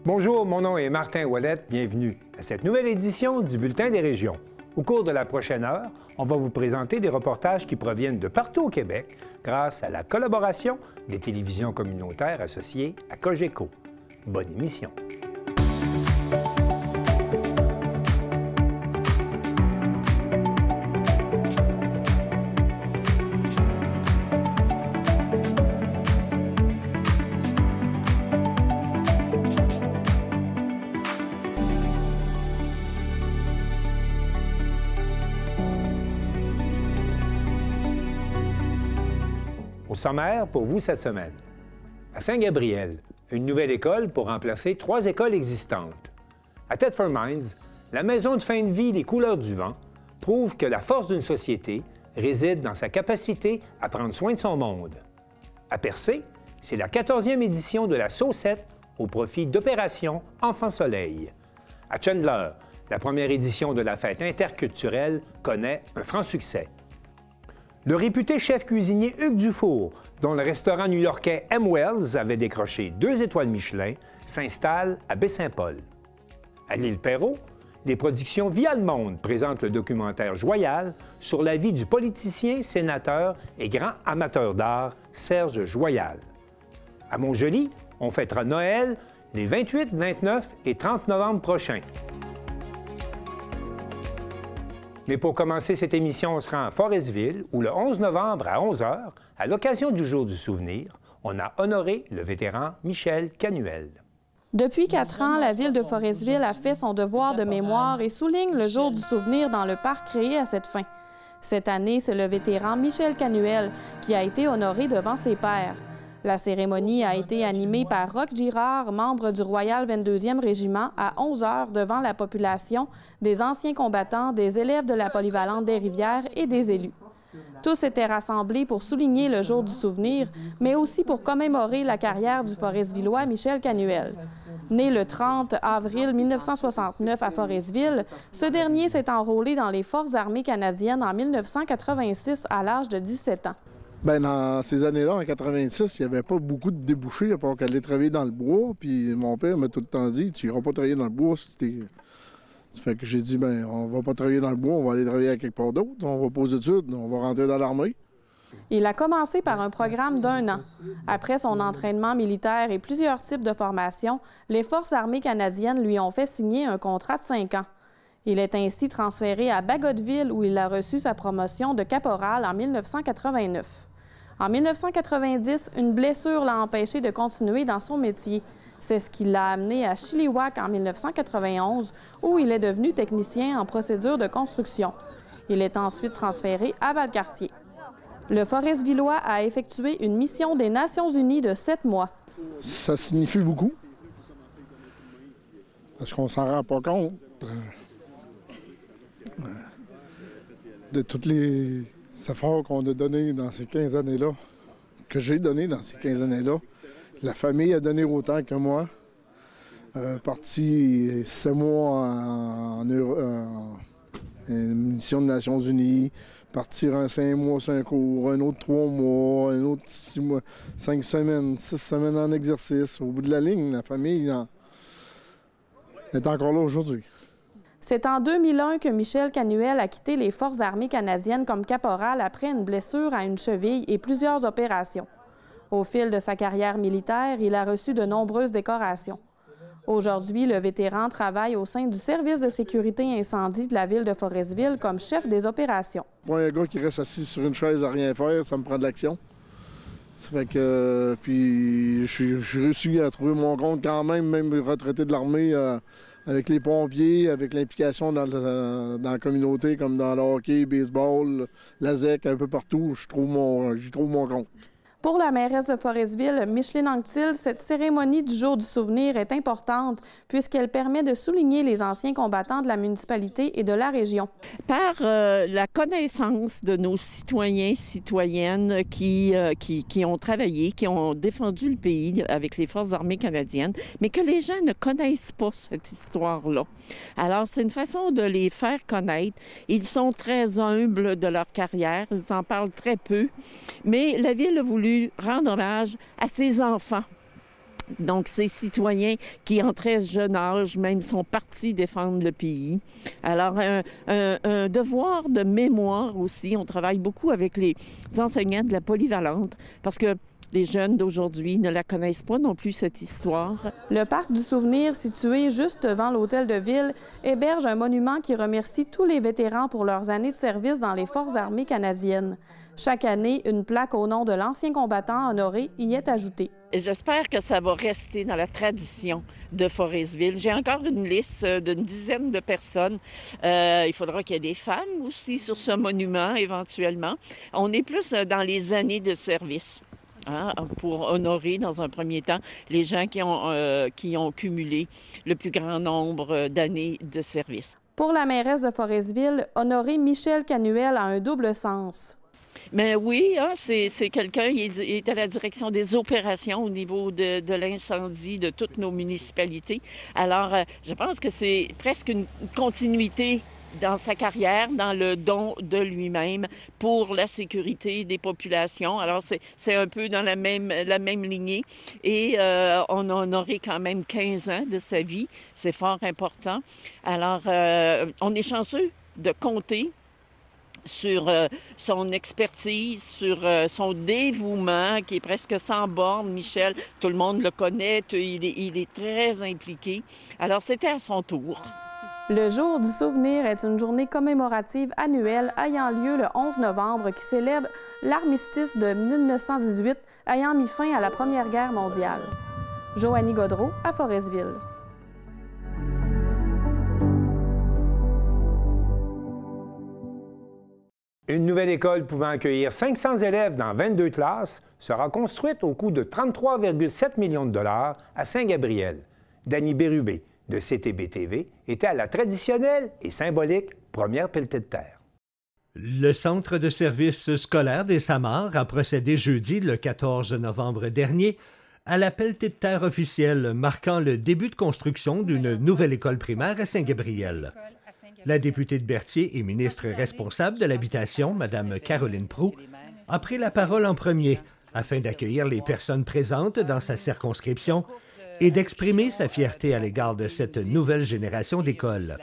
Bonjour, mon nom est Martin Ouellette. Bienvenue à cette nouvelle édition du Bulletin des régions. Au cours de la prochaine heure, on va vous présenter des reportages qui proviennent de partout au Québec grâce à la collaboration des télévisions communautaires associées à Cogeco. Bonne émission. Au sommaire pour vous cette semaine. À Saint-Gabriel, une nouvelle école pour remplacer 3 écoles existantes. À Thetford Mines, la maison de fin de vie des Couleurs du vent prouve que la force d'une société réside dans sa capacité à prendre soin de son monde. À Percé, c'est la 14e édition de la Saucette au profit d'Opération Enfant Soleil. À Chandler, la première édition de la fête interculturelle connaît un franc succès. Le réputé chef cuisinier Hugues Dufour, dont le restaurant new-yorkais M. Wells avait décroché 2 étoiles Michelin, s'installe à Baie-Saint-Paul. À l'île Perrot, les productions Via le Monde présentent le documentaire Joyal sur la vie du politicien, sénateur et grand amateur d'art Serge Joyal. À Montjoly, on fêtera Noël les 28, 29 et 30 novembre prochains. Mais pour commencer cette émission, on sera à Forestville, où le 11 novembre à 11 h, à l'occasion du Jour du souvenir, on a honoré le vétéran Michel Canuel. Depuis 4 ans, la ville de Forestville a fait son devoir de mémoire et souligne le Jour du souvenir dans le parc créé à cette fin. Cette année, c'est le vétéran Michel Canuel qui a été honoré devant ses pairs. La cérémonie a été animée par Roch Girard, membre du Royal 22e Régiment, à 11 h devant la population, des anciens combattants, des élèves de la polyvalente des Rivières et des élus. Tous étaient rassemblés pour souligner le Jour du souvenir, mais aussi pour commémorer la carrière du Foresvillois Michel Canuel. Né le 30 avril 1969 à Forestville, ce dernier s'est enrôlé dans les Forces armées canadiennes en 1986 à l'âge de 17 ans. Bien, dans ces années-là, en 86, il n'y avait pas beaucoup de débouchés à part qu'aller travailler dans le bois. Puis mon père m'a tout le temps dit, tu n'iras pas travailler dans le bois. Ça fait que j'ai dit, bien, on va pas travailler dans le bois, on va aller travailler à quelque part d'autre. On va pas aux études, on va rentrer dans l'armée. Il a commencé par un programme d'1 an. Après son entraînement militaire et plusieurs types de formations, les Forces armées canadiennes lui ont fait signer un contrat de 5 ans. Il est ainsi transféré à Bagotville, où il a reçu sa promotion de caporal en 1989. En 1990, une blessure l'a empêché de continuer dans son métier. C'est ce qui l'a amené à Chilliwack en 1991, où il est devenu technicien en procédure de construction. Il est ensuite transféré à Valcartier. Le Foresvillois a effectué une mission des Nations unies de 7 mois. Ça signifie beaucoup, parce qu'on s'en rend pas compte de tous les efforts qu'on a donnés dans ces 15 années-là, que j'ai donné dans ces 15 années-là. La famille a donné autant que moi. Parti 7 mois en mission des Nations unies, partir un 5 mois sur un cours, un autre 3 mois, un autre 6 mois, 5 semaines, 6 semaines en exercice. Au bout de la ligne, la famille est encore là aujourd'hui. C'est en 2001 que Michel Canuel a quitté les Forces armées canadiennes comme caporal après une blessure à une cheville et plusieurs opérations. Au fil de sa carrière militaire, il a reçu de nombreuses décorations. Aujourd'hui, le vétéran travaille au sein du service de sécurité incendie de la ville de Forestville comme chef des opérations. Moi, un gars qui reste assis sur une chaise à rien faire, ça me prend de l'action. Ça fait que, puis j'ai réussi à trouver mon compte quand même retraité de l'armée, avec les pompiers, avec l'implication dans la communauté, comme dans le hockey, le baseball, la ZEC, un peu partout, j'y trouve mon compte. Pour la mairesse de Forestville, Micheline Anctil, cette cérémonie du Jour du souvenir est importante puisqu'elle permet de souligner les anciens combattants de la municipalité et de la région. Par la connaissance de nos citoyens, citoyennes qui ont travaillé, qui ont défendu le pays avec les Forces armées canadiennes, mais que les gens ne connaissent pas cette histoire-là. Alors, c'est une façon de les faire connaître. Ils sont très humbles de leur carrière, ils en parlent très peu, mais la Ville a voulu rendre hommage à ses enfants Donc, ces citoyens qui, en très jeune âge, même, sont partis défendre le pays. Alors, un devoir de mémoire aussi. On travaille beaucoup avec les enseignants de la polyvalente parce que les jeunes d'aujourd'hui ne la connaissent pas non plus, cette histoire. Le parc du souvenir, situé juste devant l'hôtel de ville, héberge un monument qui remercie tous les vétérans pour leurs années de service dans les Forces armées canadiennes. Chaque année, une plaque au nom de l'ancien combattant honoré y est ajoutée. Et j'espère que ça va rester dans la tradition de Forestville. J'ai encore une liste d'une dizaine de personnes. Il faudra qu'il y ait des femmes aussi sur ce monument, éventuellement. On est plus dans les années de service. Pour honorer, dans un premier temps, les gens qui ont cumulé le plus grand nombre d'années de service. Pour la mairesse de Forestville, honorer Michel Canuel a un double sens. Mais oui, c'est quelqu'un, il est à la direction des opérations au niveau de l'incendie de toutes nos municipalités. Alors, je pense que c'est presque une continuité dans sa carrière, dans le don de lui-même pour la sécurité des populations. Alors, c'est un peu dans la même lignée. Et on a honoré quand même 15 ans de sa vie. C'est fort important. Alors, on est chanceux de compter sur son expertise, sur son dévouement qui est presque sans borne. Michel, tout le monde le connaît, il est très impliqué. Alors, c'était à son tour. Le Jour du souvenir est une journée commémorative annuelle ayant lieu le 11 novembre qui célèbre l'armistice de 1918 ayant mis fin à la Première Guerre mondiale. Joanie Gaudreault à Forestville. Une nouvelle école pouvant accueillir 500 élèves dans 22 classes sera construite au coût de 33,7 millions de dollars à Saint-Gabriel. Danny Bérubé de CTB-TV était à la traditionnelle et symbolique première pelletée de terre. Le Centre de services scolaire des Samars a procédé jeudi, le 14 novembre dernier, à la pelletée de terre officielle marquant le début de construction d'une nouvelle école primaire à Saint-Gabriel. La députée de Berthier et ministre responsable de l'Habitation, Mme Caroline Proulx, a pris la parole en premier afin d'accueillir les personnes présentes dans sa circonscription et d'exprimer sa fierté à l'égard de cette nouvelle génération d'écoles.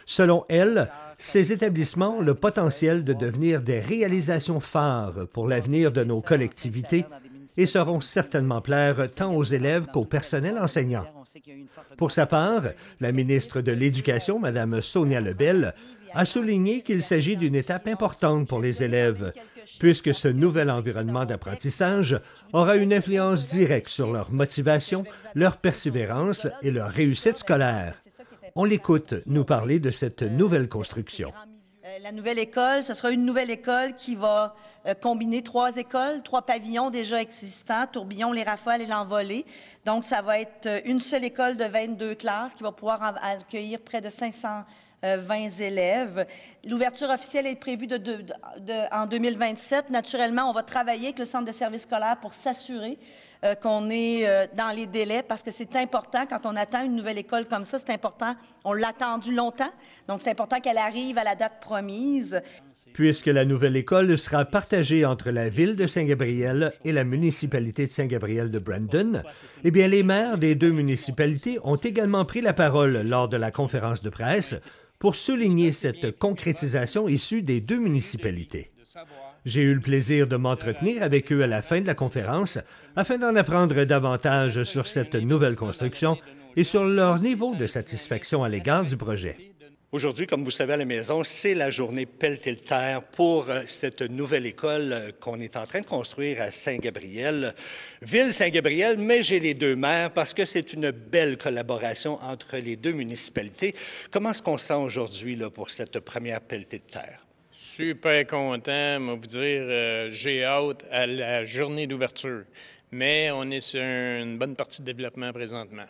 Selon elle, ces établissements ont le potentiel de devenir des réalisations phares pour l'avenir de nos collectivités et sauront certainement plaire tant aux élèves qu'au personnel enseignant. Pour sa part, la ministre de l'Éducation, Mme Sonia Lebel, a souligné qu'il s'agit d'une étape importante pour les élèves, puisque ce nouvel environnement d'apprentissage aura une influence directe sur leur motivation, leur persévérance et leur réussite scolaire. On l'écoute nous parler de cette nouvelle construction. La nouvelle école, ce sera une nouvelle école qui va combiner 3 écoles, 3 pavillons déjà existants, Tourbillon, les Rafales et l'Envolée. Donc, ça va être une seule école de 22 classes qui va pouvoir accueillir près de 520 élèves. L'ouverture officielle est prévue en 2027. Naturellement, on va travailler avec le Centre de services scolaires pour s'assurer qu'on est dans les délais parce que c'est important quand on attend une nouvelle école comme ça, c'est important. On l'a attendu longtemps, donc c'est important qu'elle arrive à la date promise. Puisque la nouvelle école sera partagée entre la ville de Saint-Gabriel et la municipalité de Saint-Gabriel de Brandon, eh bien, les maires des 2 municipalités ont également pris la parole lors de la conférence de presse pour souligner cette concrétisation issue des 2 municipalités. J'ai eu le plaisir de m'entretenir avec eux à la fin de la conférence afin d'en apprendre davantage sur cette nouvelle construction et sur leur niveau de satisfaction à l'égard du projet. Aujourd'hui, comme vous savez à la maison, c'est la journée pelletée de terre pour cette nouvelle école qu'on est en train de construire à Saint-Gabriel. Ville Saint-Gabriel, mais j'ai les 2 maires parce que c'est une belle collaboration entre les 2 municipalités. Comment est-ce qu'on se sent aujourd'hui là, pour cette première pelletée de terre? Super content, moi vous dire, j'ai hâte à la journée d'ouverture. Mais on est sur une bonne partie de développement présentement.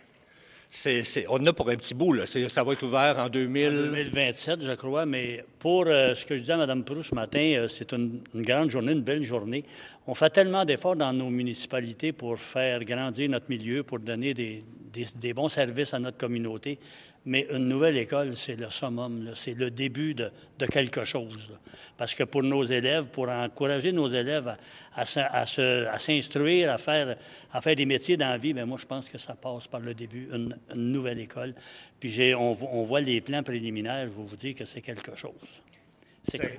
On en a pour un petit bout, là. Ça va être ouvert en 2027, je crois, mais pour ce que je disais à Mme Proulx ce matin, c'est une grande journée, une belle journée. On fait tellement d'efforts dans nos municipalités pour faire grandir notre milieu, pour donner des bons services à notre communauté. Mais une nouvelle école, c'est le summum, là. C'est le début de quelque chose, là. Parce que pour nos élèves, pour encourager nos élèves à s'instruire, à faire des métiers dans la vie, bien, moi, je pense que ça passe par le début, une nouvelle école. Puis on voit les plans préliminaires, je vais vous dire que c'est quelque chose.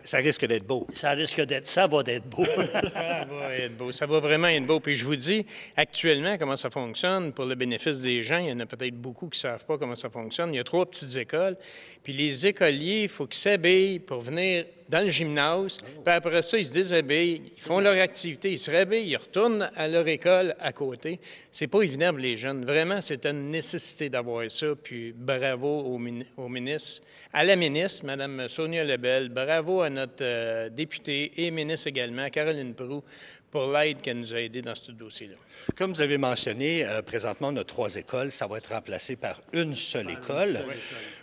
Ça risque d'être beau. Ça va d'être beau. Ça va être beau. Ça va vraiment être beau. Puis je vous dis, actuellement, comment ça fonctionne, pour le bénéfice des gens, il y en a peut-être beaucoup qui ne savent pas comment ça fonctionne. Il y a 3 petites écoles. Puis les écoliers, il faut qu'ils s'habillent pour venir dans le gymnase. Puis après ça, ils se déshabillent, ils font leur activité, ils se rhabillent, ils retournent à leur école à côté. C'est pas évident pour les jeunes. Vraiment, c'est une nécessité d'avoir ça. Puis bravo au ministre, à la ministre, Mme Sonia Lebel. Bravo à notre députée et ministre également, Caroline Proulx, pour l'aide qu'elle nous a aidés dans ce dossier-là. Comme vous avez mentionné, présentement, nos 3 écoles, ça va être remplacé par une seule école.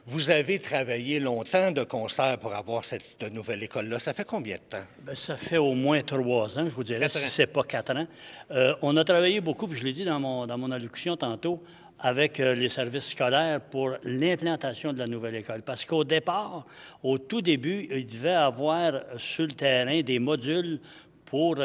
Vous avez travaillé longtemps de concert pour avoir cette nouvelle école-là. Ça fait combien de temps? Bien, ça fait au moins 3 ans, je vous dirais, si ce n'est pas 4 ans. On a travaillé beaucoup, puis je l'ai dit dans mon allocution tantôt, avec les services scolaires pour l'implantation de la nouvelle école. Parce qu'au départ, au tout début, il devait avoir sur le terrain des modules pour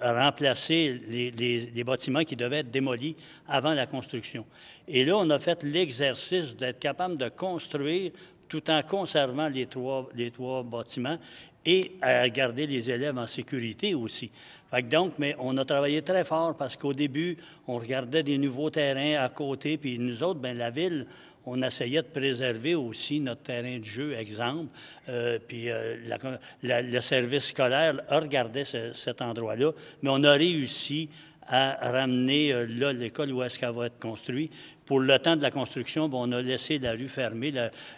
remplacer les bâtiments qui devaient être démolis avant la construction. Et là, on a fait l'exercice d'être capable de construire tout en conservant les trois bâtiments et à garder les élèves en sécurité aussi. Fait que donc, mais on a travaillé très fort parce qu'au début, on regardait des nouveaux terrains à côté, puis nous autres, bien, la ville, on essayait de préserver aussi notre terrain de jeu, exemple. Puis le service scolaire a regardé cet endroit-là, mais on a réussi à ramener là l'école où est-ce qu'elle va être construite. Pour le temps de la construction, bien, on a laissé la rue fermée,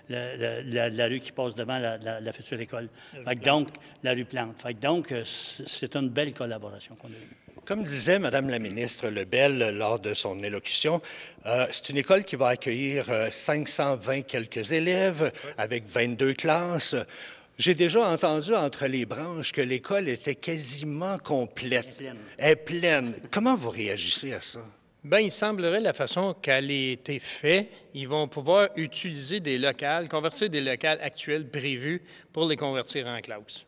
la rue qui passe devant la future école. Fait que donc, la rue Plante. Fait que donc, c'est une belle collaboration qu'on a eue. Comme disait Mme la ministre Lebel lors de son élocution, c'est une école qui va accueillir 520 quelques élèves avec 22 classes. J'ai déjà entendu entre les branches que l'école était quasiment complète. Elle est pleine. Comment vous réagissez à ça? Bien, il semblerait, la façon qu'elle a été faite, ils vont pouvoir utiliser des locales, convertir des locales actuels prévus pour les convertir en classes.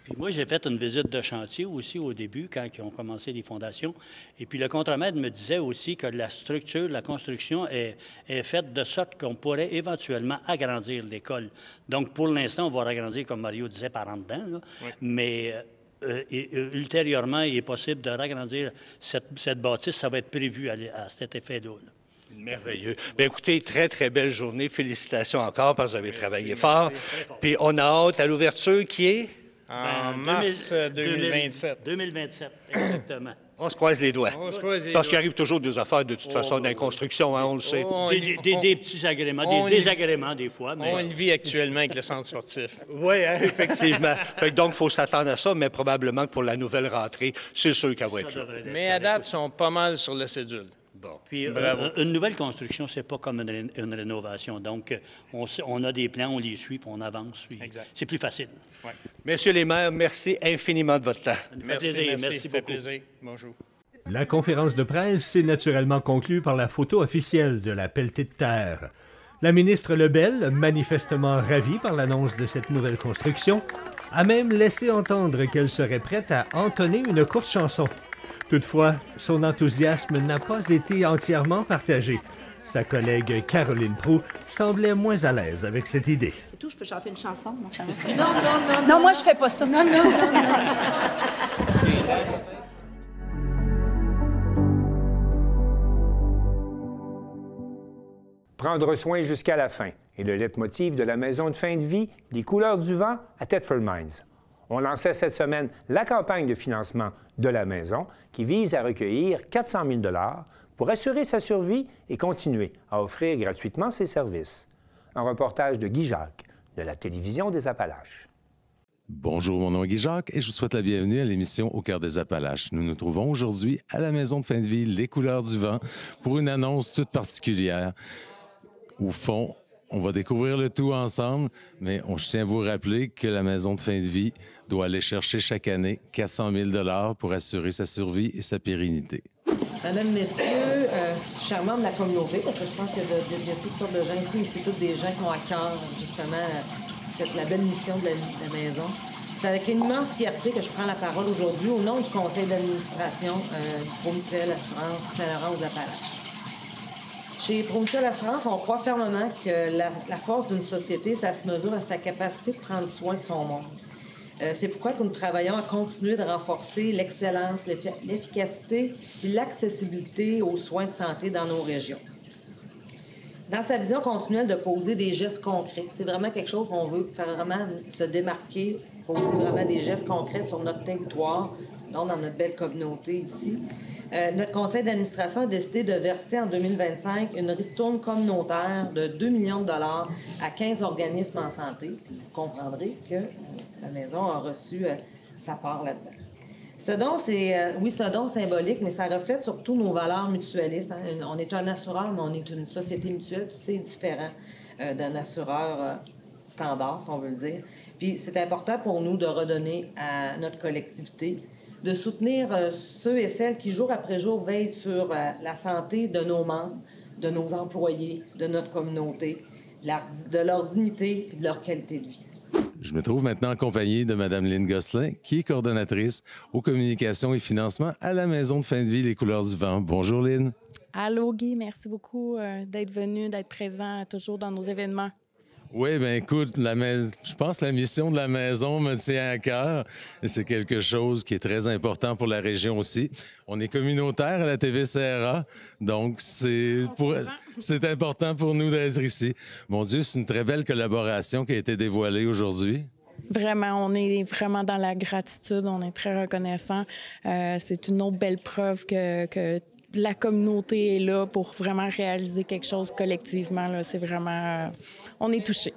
Puis moi, j'ai fait une visite de chantier aussi au début, quand ils ont commencé les fondations. Et puis le contremaître me disait aussi que la structure, la construction est faite de sorte qu'on pourrait éventuellement agrandir l'école. Donc, pour l'instant, on va agrandir, comme Mario disait, par en dedans, là. Oui. Mais ultérieurement, il est possible de ragrandir cette bâtisse. Ça va être prévu à cet effet-là. Merveilleux. Bien, écoutez, très, très belle journée. Félicitations encore parce que vous avez travaillé fort. Puis on a hâte à l'ouverture qui est... En mars 2027. 2027, exactement. On se croise les doigts. Parce qu'il arrive toujours des affaires de toute façon dans la construction, hein, on le sait. Des petits agréments, des désagréments des fois. Mais... On le vit actuellement avec le centre sportif. Oui, hein, effectivement. Donc, il faut s'attendre à ça, mais probablement que pour la nouvelle rentrée, c'est sûr qu'elle va être là. Mais à date, ils sont pas mal sur la cédule. Bon. Puis, une nouvelle construction, c'est pas comme une rénovation. Donc, on a des plans, on les suit, puis on avance. C'est plus facile. Ouais. Messieurs les maires, merci infiniment de votre temps. Merci beaucoup. Plaisir. Bonjour. La conférence de presse s'est naturellement conclue par la photo officielle de la pelletée de terre. La ministre Lebel, manifestement ravie par l'annonce de cette nouvelle construction, a même laissé entendre qu'elle serait prête à entonner une courte chanson. Toutefois, son enthousiasme n'a pas été entièrement partagé. Sa collègue Caroline Proulx semblait moins à l'aise avec cette idée. C'est tout, je peux chanter une chanson? Non, ça va. Non, moi, je fais pas ça. Non. Prendre soin jusqu'à la fin est le leitmotiv de la maison de fin de vie Les Couleurs du Vent à Thetford Mines. On lançait cette semaine la campagne de financement de la maison qui vise à recueillir 400 000 $ pour assurer sa survie et continuer à offrir gratuitement ses services. Un reportage de Guy Jacques de la Télévision des Appalaches. Bonjour, mon nom est Guy Jacques et je vous souhaite la bienvenue à l'émission Au cœur des Appalaches. Nous nous trouvons aujourd'hui à la maison de fin de vie Les Couleurs du Vent pour une annonce toute particulière. Au fond, On va découvrir le tout ensemble, mais je tiens à vous rappeler que la maison de fin de vie doit aller chercher chaque année 400 000 $ pour assurer sa survie et sa pérennité. Madame, messieurs, chers membres de la communauté, parce que je pense qu'il y a toutes sortes de gens ici, mais c'est tous des gens qui ont à cœur, justement, la belle mission de la maison. C'est avec une immense fierté que je prends la parole aujourd'hui au nom du conseil d'administration du Promutuel Assurance Saint-Laurent aux Appalaches. Chez Promutuel Assurance, on croit fermement que la force d'une société, ça se mesure à sa capacité de prendre soin de son monde. C'est pourquoi nous travaillons à continuer de renforcer l'excellence, l'efficacité et l'accessibilité aux soins de santé dans nos régions. Dans sa vision continuelle de poser des gestes concrets, c'est vraiment quelque chose qu'on veut faire vraiment se démarquer, poser vraiment des gestes concrets sur notre territoire, donc dans notre belle communauté ici. Notre conseil d'administration a décidé de verser en 2025 une ristourne communautaire de 2 millions de $ à 15 organismes en santé. Vous comprendrez que la maison a reçu sa part là-dedans. Ce don, c'est un don symbolique, mais ça reflète surtout nos valeurs mutualistes. Hein. On est un assureur, mais on est une société mutuelle, puis c'est différent d'un assureur standard, si on veut le dire. Puis c'est important pour nous de redonner à notre collectivité, de soutenir ceux et celles qui, jour après jour, veillent sur la santé de nos membres, de nos employés, de notre communauté, de leur dignité et de leur qualité de vie. Je me trouve maintenant accompagné de Mme Lynne Gosselin, qui est coordonnatrice aux communications et financements à la Maison de fin de vie Les Couleurs du Vent. Bonjour Lynne. Allô Guy, merci beaucoup d'être venu, d'être présent toujours dans nos événements. Oui, bien écoute, je pense que la mission de la maison me tient à cœur et c'est quelque chose qui est très important pour la région aussi. On est communautaire à la TVCRA, donc c'est important pour nous d'être ici. Mon Dieu, c'est une très belle collaboration qui a été dévoilée aujourd'hui. Vraiment, on est vraiment dans la gratitude, on est très reconnaissant. C'est une autre belle preuve que la communauté est là pour vraiment réaliser quelque chose collectivement. Là. C'est vraiment... on est touchés.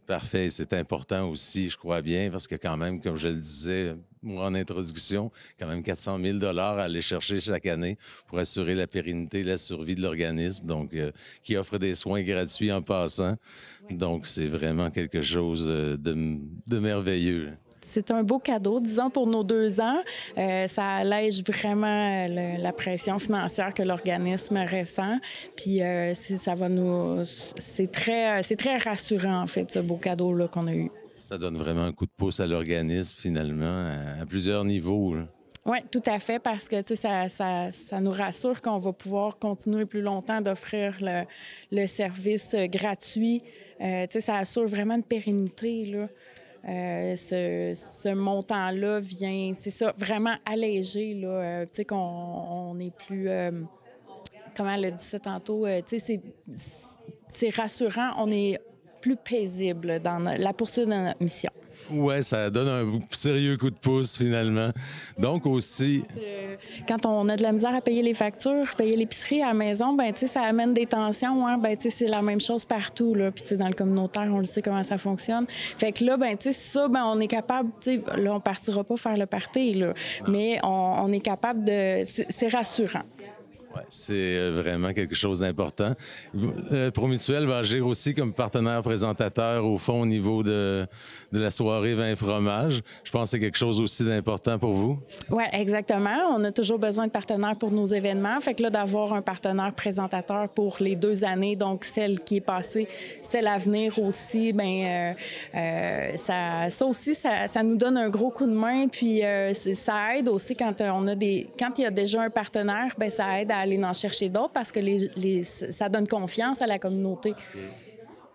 Parfait. C'est important aussi, je crois bien, parce que quand même, comme je le disais moi en introduction, quand même 400 000 $ à aller chercher chaque année pour assurer la pérennité et la survie de l'organisme, donc qui offre des soins gratuits en passant. Oui. Donc, c'est vraiment quelque chose de merveilleux. C'est un beau cadeau, disons, pour nos 2 ans. Ça allège vraiment la pression financière que l'organisme ressent. Puis ça va nous... C'est très rassurant, en fait, ce beau cadeau-là qu'on a eu. Ça donne vraiment un coup de pouce à l'organisme, finalement, à plusieurs niveaux. Oui, tout à fait, parce que ça nous rassure qu'on va pouvoir continuer plus longtemps d'offrir le service gratuit. Ça assure vraiment une pérennité, là. Ce montant-là vient, c'est ça, vraiment allégé, là, tu sais, qu'on n'est plus, comment elle a dit ça tantôt, tu sais, c'est rassurant, on est plus paisible dans la poursuite de notre mission. Oui, ça donne un sérieux coup de pouce, finalement. Donc aussi... Quand on a de la misère à payer les factures, payer l'épicerie à la maison, ben tu sais, ça amène des tensions. Hein? Ben tu sais, c'est la même chose partout, là. Puis tu sais, dans le communautaire, on le sait comment ça fonctionne. Fait que là, ben tu sais, ça, ben on est capable, tu sais, là, on partira pas faire le party, là. Mais on est capable de... C'est rassurant. Oui, c'est vraiment quelque chose d'important. Promutuel va agir aussi comme partenaire présentateur, au fond, au niveau de la soirée vin et fromage. Je pense que c'est quelque chose aussi d'important pour vous. Oui, exactement. On a toujours besoin de partenaires pour nos événements. Fait que là, d'avoir un partenaire présentateur pour les 2 années, donc celle qui est passée, celle à venir aussi, bien, ça aussi, ça nous donne un gros coup de main. Puis ça aide aussi quand quand il y a déjà un partenaire, bien, ça aide à aller en chercher d'autres parce que ça donne confiance à la communauté.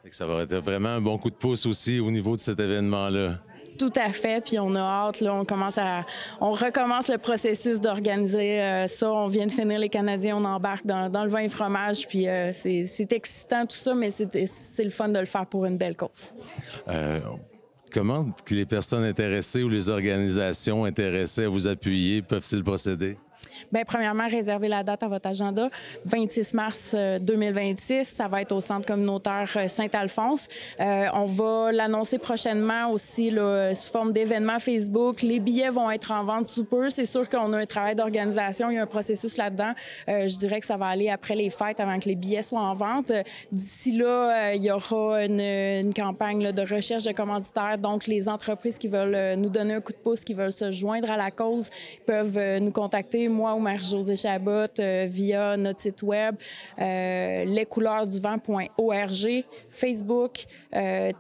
Fait que ça va être vraiment un bon coup de pouce aussi au niveau de cet événement-là. Tout à fait, puis on a hâte, là, on recommence le processus d'organiser ça. On vient de finir les Canadiens, on embarque dans le vin et fromage, puis c'est excitant tout ça, mais c'est le fun de le faire pour une belle cause. Comment les personnes intéressées ou les organisations intéressées à vous appuyer peuvent-ils procéder? Bien, premièrement, réservez la date à votre agenda. 26 mars 2026, ça va être au centre communautaire Saint-Alphonse. On va l'annoncer prochainement aussi là, sous forme d'événements Facebook. Les billets vont être en vente sous peu. C'est sûr qu'on a un travail d'organisation, il y a un processus là-dedans. Je dirais que ça va aller après les fêtes avant que les billets soient en vente. D'ici là, il y aura une campagne là, de recherche de commanditaires. Donc, les entreprises qui veulent nous donner un coup de pouce, qui veulent se joindre à la cause, peuvent nous contacter, moi ou Marie-Josée Chabot, via notre site web, lescouleurduvent.org, Facebook,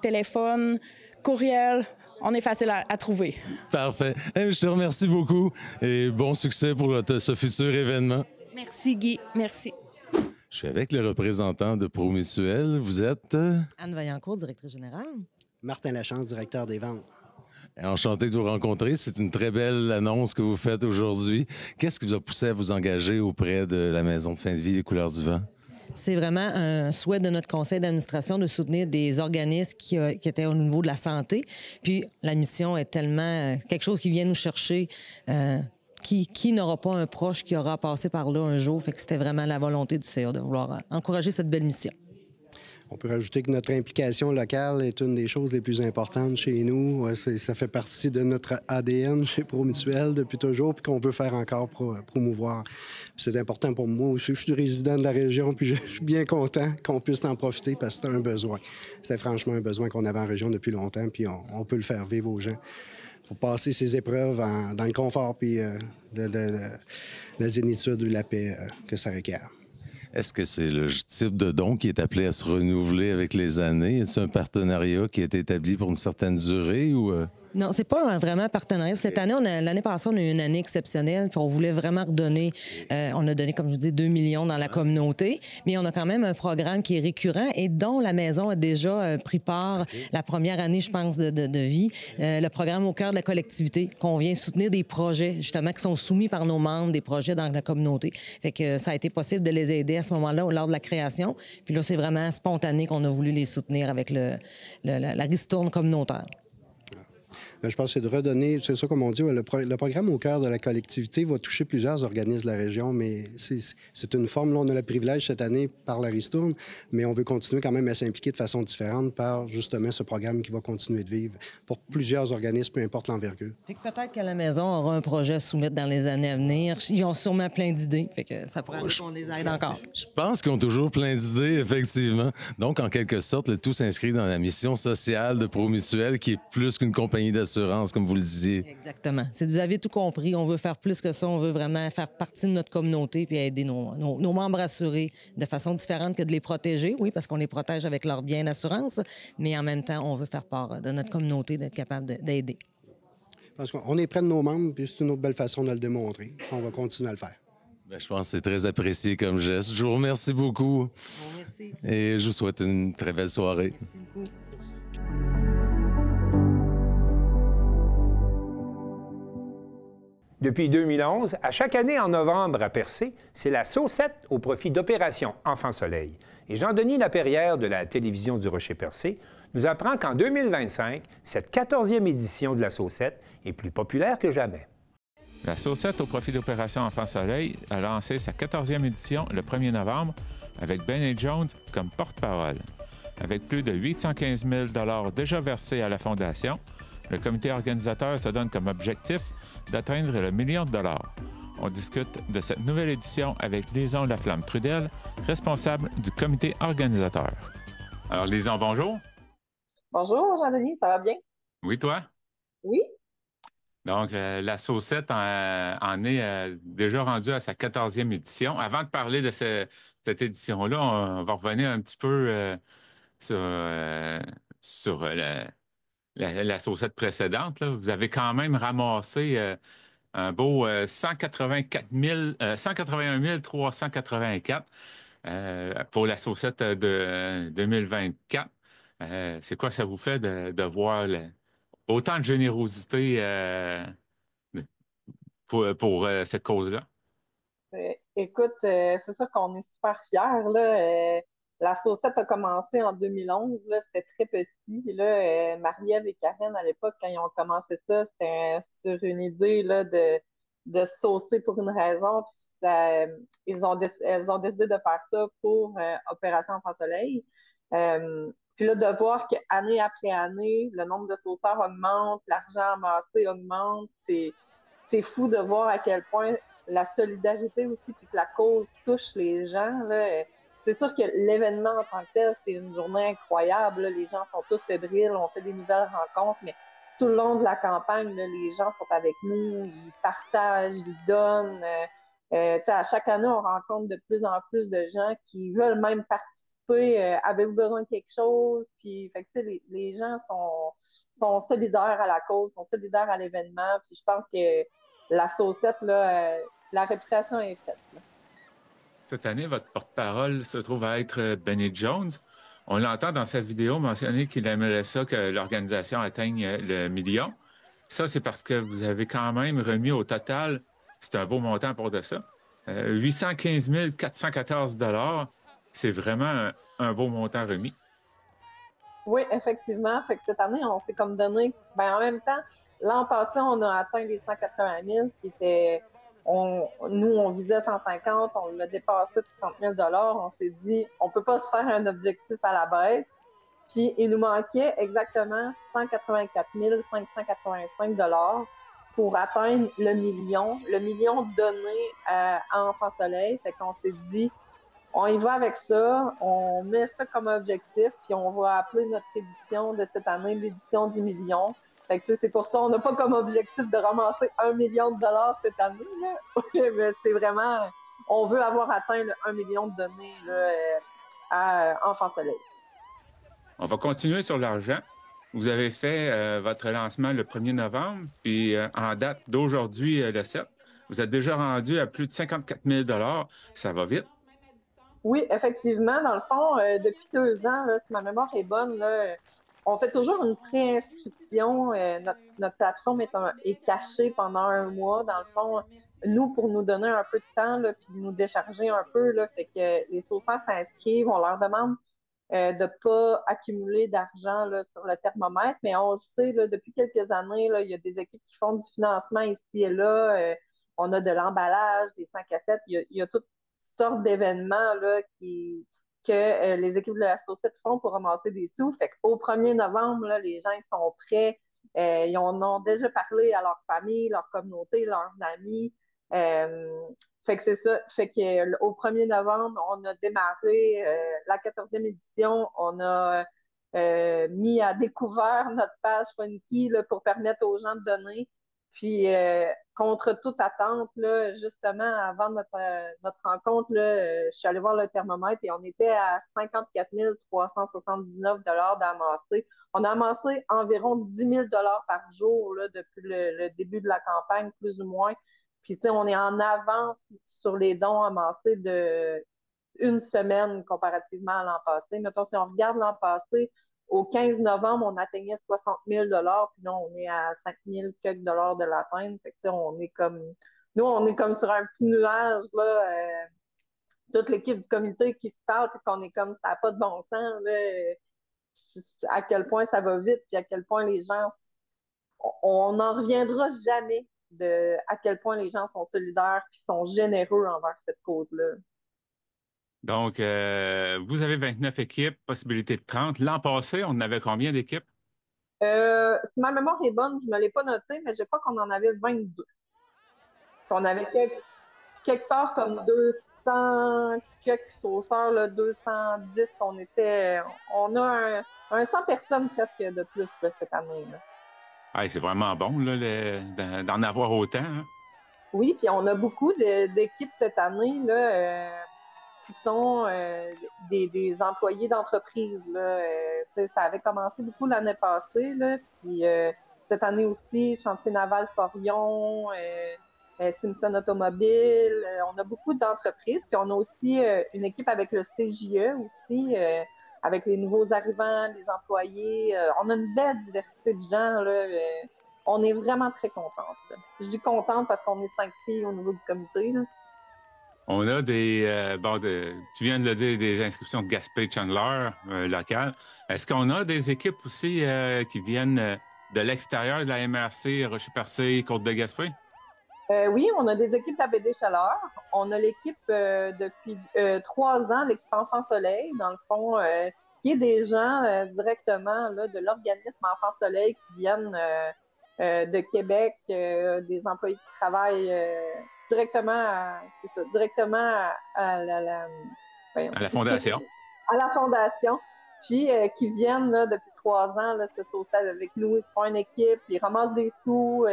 téléphone, courriel. On est facile à trouver. Parfait. Hey, je te remercie beaucoup et bon succès pour ce futur événement. Merci, Guy. Merci. Je suis avec le représentant de Promutuel. Vous êtes? Anne Vaillancourt, directrice générale. Martin Lachance, directeur des ventes. Enchanté de vous rencontrer. C'est une très belle annonce que vous faites aujourd'hui. Qu'est-ce qui vous a poussé à vous engager auprès de la Maison de fin de vie Les Couleurs du Vent? C'est vraiment un souhait de notre conseil d'administration de soutenir des organismes qui étaient au niveau de la santé. Puis la mission est tellement quelque chose qui vient nous chercher. Qui n'aura pas un proche qui aura passé par là un jour? Fait que c'était vraiment la volonté du CA de vouloir encourager cette belle mission. On peut rajouter que notre implication locale est une des choses les plus importantes chez nous. Ça fait partie de notre ADN chez Promutuel depuis toujours, puis qu'on veut faire encore promouvoir. C'est important pour moi aussi. Je suis résident de la région, puis je suis bien content qu'on puisse en profiter parce que c'est un besoin. C'était franchement un besoin qu'on avait en région depuis longtemps, puis on peut le faire vivre aux gens pour passer ces épreuves dans le confort puis la zénitude ou la paix que ça requiert. Est-ce que c'est le type de don qui est appelé à se renouveler avec les années? Est-ce un partenariat qui a été établi pour une certaine durée ou... Non, c'est pas vraiment un partenariat. Cette année, l'année passée, on a eu une année exceptionnelle, puis on voulait vraiment redonner. On a donné, comme je vous dis, 2 millions dans la communauté, mais on a quand même un programme qui est récurrent et dont la maison a déjà pris part la première année, je pense, de vie. Le programme Au cœur de la collectivité, qu'on vient soutenir des projets, justement, qui sont soumis par nos membres, des projets dans la communauté. Fait que ça a été possible de les aider à ce moment-là, lors de la création. Puis là, c'est vraiment spontané qu'on a voulu les soutenir avec la ristourne communautaire. Je pense que c'est de redonner, c'est ça comme on dit, le programme Au cœur de la collectivité va toucher plusieurs organismes de la région, mais c'est une forme, là, on a le privilège cette année par la ristourne, mais on veut continuer quand même à s'impliquer de façon différente par justement ce programme qui va continuer de vivre pour plusieurs organismes, peu importe l'envergure. Fait que peut-être que la maison aura un projet à soumettre dans les années à venir. Ils ont sûrement plein d'idées, fait que ça pourrait être qu'on les aide encore. Je pense qu'ils ont toujours plein d'idées, effectivement. Donc, en quelque sorte, le tout s'inscrit dans la mission sociale de Promutuel, qui est plus qu'une compagnie d'assurance, comme vous le disiez. Exactement. Vous avez tout compris. On veut faire plus que ça. On veut vraiment faire partie de notre communauté puis aider nos membres assurés de façon différente que de les protéger. Oui, parce qu'on les protège avec leur bien d'assurance, mais en même temps, on veut faire part de notre communauté, d'être capable d'aider. Parce qu'on est près de nos membres, puis c'est une autre belle façon de le démontrer. On va continuer à le faire. Bien, je pense que c'est très apprécié comme geste. Je vous remercie beaucoup. Merci. Et je vous souhaite une très belle soirée. Merci beaucoup. Depuis 2011, à chaque année en novembre à Percé, c'est la saucette au profit d'Opération Enfant Soleil. Et Jean-Denis Laperrière de la télévision du Rocher-Percé nous apprend qu'en 2025, cette 14e édition de la saucette est plus populaire que jamais. La saucette au profit d'Opération Enfant Soleil a lancé sa 14e édition le 1er novembre avec Ben Jones comme porte-parole. Avec plus de 815 000 déjà versés à la Fondation, le comité organisateur se donne comme objectif d'atteindre le $1 million. On discute de cette nouvelle édition avec Lison Laflamme-Trudel, responsable du comité organisateur. Alors, Lison, bonjour. Bonjour, Jean-Denis, ça va bien? Oui, toi? Oui. Donc, la saucette en est déjà rendue à sa 14e édition. Avant de parler de cette édition-là, on va revenir un petit peu sur la saucette précédente. Là. Vous avez quand même ramassé un beau 181 384 pour la saucette de 2024. C'est quoi ça vous fait de voir autant de générosité pour cette cause-là? Écoute, c'est ça qu'on est super fiers, là. La saucette a commencé en 2011, là, c'était très petit. Puis là, Marie-Ève et Karen, à l'époque, quand ils ont commencé ça, c'était sur une idée là, de de saucer pour une raison. Puis elles ont décidé de faire ça pour Opération Enfant Soleil. Puis là, de voir qu'année après année, le nombre de sauceurs augmente, l'argent amassé augmente, c'est fou de voir à quel point la solidarité aussi, puis que la cause touche les gens. Là. C'est sûr que l'événement en tant que tel, c'est une journée incroyable. Là. Les gens sont tous fébriles, on fait des nouvelles rencontres, mais tout le long de la campagne, là, les gens sont avec nous, ils partagent, ils donnent. À chaque année, on rencontre de plus en plus de gens qui veulent même participer. Avez-vous besoin de quelque chose? Puis, fait que, les gens sont solidaires à la cause, sont solidaires à l'événement. Puis je pense que la saucette, là, la réputation est faite. Là. Cette année, votre porte-parole se trouve à être Benny Jones. On l'entend dans sa vidéo mentionner qu'il aimerait ça que l'organisation atteigne le million. Ça, c'est parce que vous avez quand même remis au total, c'est un beau montant pour de ça, 815 414 $. C'est vraiment un beau montant remis. Oui, effectivement. Fait que cette année, on s'est comme donné... Ben, en même temps, l'an passé, on a atteint les 180 000, qui était... Nous, on visait 150, on l'a dépassé de 30 000 $. On s'est dit, on peut pas se faire un objectif à la baisse. Puis, il nous manquait exactement 184 585 $ pour atteindre le million donné à Enfant Soleil. Fait qu'on s'est dit, on y va avec ça, on met ça comme objectif, puis on va appeler notre édition de cette année l'édition du million. Fait que c'est pour ça, on n'a pas comme objectif de ramasser $1 million cette année, là. Mais c'est vraiment, on veut avoir atteint le 1 million de données là, à Enfant Soleil. On va continuer sur l'argent. Vous avez fait votre lancement le 1er novembre, puis en date d'aujourd'hui, le 7, vous êtes déjà rendu à plus de 54 000 $. Ça va vite. Oui, effectivement. Dans le fond, depuis 2 ans, là, si ma mémoire est bonne, là, on fait toujours une préinscription. Notre plateforme est cachée pendant 1 mois. Dans le fond, nous, pour nous donner un peu de temps, là, puis nous décharger un peu, là, fait que les sauceurs s'inscrivent, on leur demande de ne pas accumuler d'argent là, sur le thermomètre, mais on le sait, là, depuis quelques années, là, il y a des équipes qui font du financement ici et là. On a de l'emballage, des 5 à 7, il y a toutes sortes d'événements là, que les équipes de la Saucette font pour ramasser des sous. Fait qu'au 1er novembre, là, les gens ils sont prêts. Ils en ont déjà parlé à leur famille, leur communauté, leurs amis. Fait que c'est ça. Fait qu'au 1er novembre, on a démarré la 14e édition. On a mis à découvert notre page Funky là, pour permettre aux gens de donner. Puis, contre toute attente, là, justement, avant notre rencontre, là, je suis allée voir le thermomètre et on était à 54 379 $ d'amasser. On a amassé environ 10 000 $ par jour là, depuis le début de la campagne, plus ou moins. Puis, tu sais, on est en avance sur les dons amassés de 1 semaine comparativement à l'an passé. Mettons, si on regarde l'an passé, au 15 novembre, on atteignait 60 000 $, puis là, on est à 5 000 quelques dollars de l'atteindre. Fait que, on est comme sur un petit nuage, là. Toute l'équipe du comité qui se parle, puis qu'on est comme, ça n'a pas de bon sens, là. À quel point ça va vite, puis à quel point les gens, on n'en reviendra jamais à quel point les gens sont solidaires, puis sont généreux envers cette cause-là. Donc, vous avez 29 équipes, possibilité de 30. L'an passé, on avait combien d'équipes? Si ma mémoire est bonne, je ne me l'ai pas noté, mais je crois qu'on en avait 22. On avait quelque part comme 200 quelques sauceurs, là, 210. On a un 100 personnes presque de plus là, cette année. Là. Ah, c'est vraiment bon là, d'en avoir autant. Hein? Oui, puis on a beaucoup d'équipes cette année. Là, qui sont des employés d'entreprise. Ça avait commencé beaucoup l'année passée, là, puis cette année aussi, Chantier Naval Forion, Simpson Automobile, on a beaucoup d'entreprises, puis on a aussi une équipe avec le CJE aussi, avec les nouveaux arrivants, les employés. On a une belle diversité de gens, là, on est vraiment très contente. Là. Je dis contente parce qu'on est 5 filles au niveau du comité, là. On a tu viens de le dire, des inscriptions de Gaspé Chandler locales. Est-ce qu'on a des équipes aussi qui viennent de l'extérieur de la MRC, Rocher-Percé, Côte-de-Gaspé? Oui, on a des équipes de la baie des Chaleurs. On a l'équipe depuis 3 ans, l'équipe Enfants Soleil, dans le fond, qui est des gens directement là, de l'organisme Enfants Soleil qui viennent de Québec, des employés qui travaillent directement à la fondation. À la fondation, puis qui viennent là, depuis 3 ans là, se sauter avec nous, ils se font une équipe, ils ramassent des sous.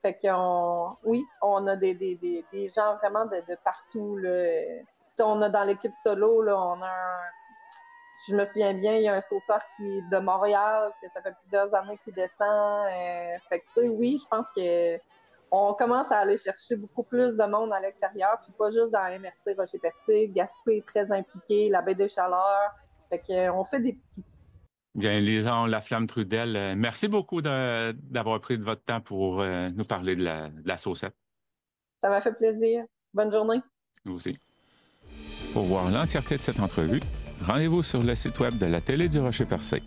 Fait qu'on, oui, on a des gens vraiment de partout. Là. On a dans l'équipe solo, là, on a je me souviens bien, il y a un sauteur qui est de Montréal, que ça fait plusieurs années qu'il descend. Fait que, tu sais, oui, je pense que on commence à aller chercher beaucoup plus de monde à l'extérieur, puis pas juste dans MRC Rocher-Percé. Gaspé est très impliqué, la baie des Chaleurs. Fait qu'on fait des petits. Bien, Lison Laflamme-Trudel, merci beaucoup d'avoir pris de votre temps pour nous parler de la saucette. Ça m'a fait plaisir. Bonne journée. Vous aussi. Pour voir l'entièreté de cette entrevue, rendez-vous sur le site web de la Télé du Rocher-Percé.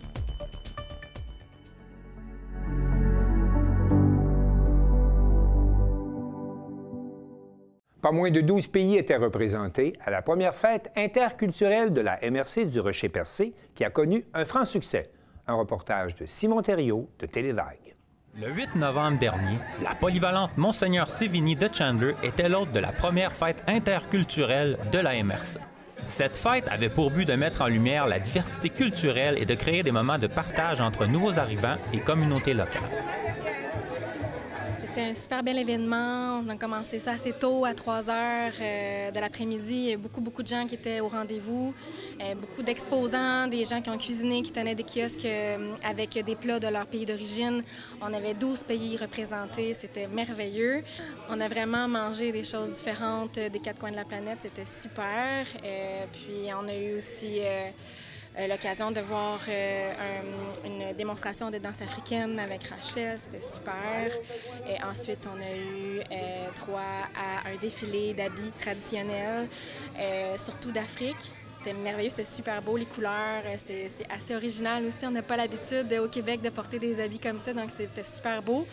Pas moins de 12 pays étaient représentés à la première fête interculturelle de la MRC du Rocher-Percé qui a connu un franc succès. Un reportage de Simon Thériault de Télévague. Le 8 novembre dernier, la polyvalente Monseigneur Sévigny de Chandler était l'hôte de la première fête interculturelle de la MRC. Cette fête avait pour but de mettre en lumière la diversité culturelle et de créer des moments de partage entre nouveaux arrivants et communautés locales. C'était un super bel événement. On a commencé ça assez tôt, à 3 heures de l'après-midi. Il y a beaucoup de gens qui étaient au rendez-vous. Beaucoup d'exposants, des gens qui ont cuisiné, qui tenaient des kiosques avec des plats de leur pays d'origine. On avait 12 pays représentés. C'était merveilleux. On a vraiment mangé des choses différentes des 4 coins de la planète. C'était super. Puis on a eu aussi l'occasion de voir une démonstration de danse africaine avec Rachel, c'était super. Et ensuite, on a eu droit à un défilé d'habits traditionnels, surtout d'Afrique. C'était merveilleux, c'était super beau, les couleurs, c'est assez original aussi. On n'a pas l'habitude au Québec de porter des habits comme ça, donc c'était super beau.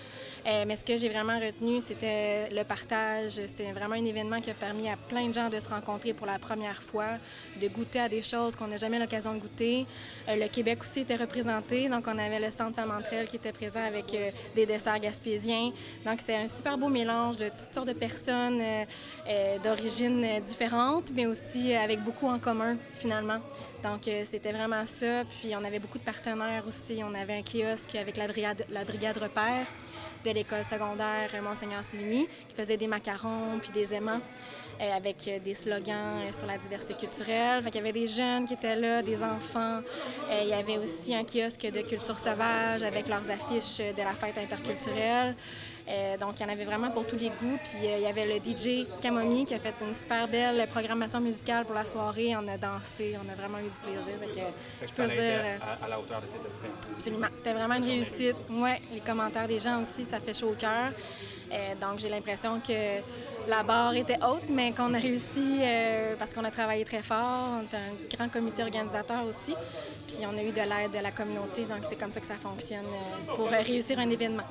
Mais ce que j'ai vraiment retenu, c'était le partage. C'était vraiment un événement qui a permis à plein de gens de se rencontrer pour la première fois, de goûter à des choses qu'on n'a jamais l'occasion de goûter. Le Québec aussi était représenté, donc on avait le Centre Femmes entre elles qui était présent avec des desserts gaspésiens. Donc c'était un super beau mélange de toutes sortes de personnes d'origines différentes, mais aussi avec beaucoup en commun, finalement. Donc, c'était vraiment ça. Puis, on avait beaucoup de partenaires aussi. On avait un kiosque avec la brigade repère de l'école secondaire Monseigneur Sévigny qui faisait des macarons puis des aimants avec des slogans sur la diversité culturelle. Fait qu'il y avait des jeunes qui étaient là, des enfants. Il y avait aussi un kiosque de culture sauvage avec leurs affiches de la fête interculturelle. Donc, il y en avait vraiment pour tous les goûts. Puis, il y avait le DJ Camomille qui a fait une super belle programmation musicale pour la soirée. On a dansé, on a vraiment eu du plaisir. Fait que, je peux dire à la hauteur de tes espérances. Absolument. C'était vraiment une réussite. Ouais, les commentaires des gens aussi, ça fait chaud au cœur. Donc, j'ai l'impression que la barre était haute, mais qu'on a réussi parce qu'on a travaillé très fort. On est un grand comité organisateur aussi. Puis, on a eu de l'aide de la communauté. Donc, c'est comme ça que ça fonctionne pour réussir un événement.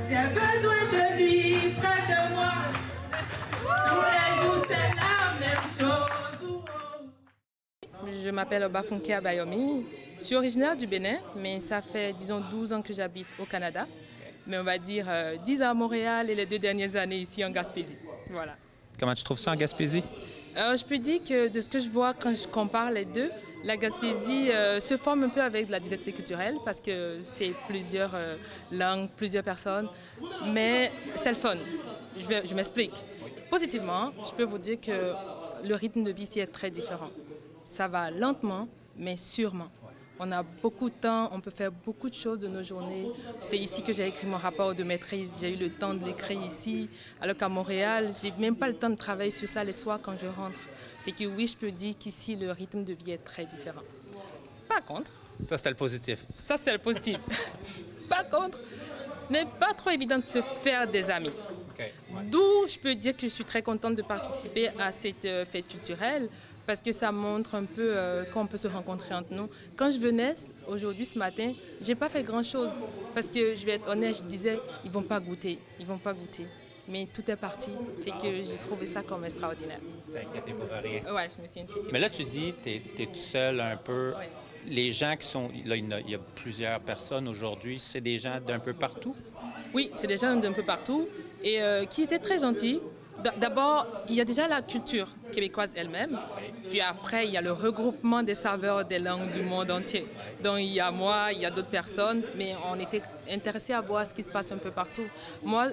J'ai besoin de lui près de moi. Tous les jours, c'est la même chose. Je m'appelle Bafunke Abayomi. Je suis originaire du Bénin, mais ça fait, disons, 12 ans que j'habite au Canada. Mais on va dire 10 ans à Montréal et les 2 dernières années ici en Gaspésie. Voilà. Comment tu trouves ça en Gaspésie? Je peux dire que de ce que je vois quand je compare les deux, la Gaspésie se forme un peu avec la diversité culturelle parce que c'est plusieurs langues, plusieurs personnes, mais c'est le fun. Je m'explique. Positivement, je peux vous dire que le rythme de vie ici est très différent. Ça va lentement, mais sûrement. On a beaucoup de temps, on peut faire beaucoup de choses de nos journées. C'est ici que j'ai écrit mon rapport de maîtrise. J'ai eu le temps de l'écrire ici, alors qu'à Montréal, j'ai même pas le temps de travailler sur ça les soirs quand je rentre. Fait que oui, je peux dire qu'ici, le rythme de vie est très différent. Par contre... Ça, c'était le positif. Ça, c'était le positif. Par contre, ce n'est pas trop évident de se faire des amis. Okay, ouais. D'où je peux dire que je suis très contente de participer à cette fête culturelle parce que ça montre un peu qu'on peut se rencontrer entre nous. Quand je venais aujourd'hui, ce matin, j'ai pas fait grand-chose parce que, je vais être honnête, je disais, ils vont pas goûter. Mais tout est parti, fait que j'ai trouvé ça comme extraordinaire. Tu t'es inquiété pour rien. Ouais, je me suis inquiétée. Mais là, tu dis, tu es tout seul un peu. Ouais. Les gens qui sont... Là, il y a plusieurs personnes aujourd'hui. C'est des gens d'un peu partout? Oui, c'est des gens d'un peu partout et qui étaient très gentils. D'abord, il y a déjà la culture québécoise elle-même. Puis après, il y a le regroupement des saveurs des langues du monde entier. Donc, il y a moi, il y a d'autres personnes, mais on était intéressés à voir ce qui se passe un peu partout. Moi,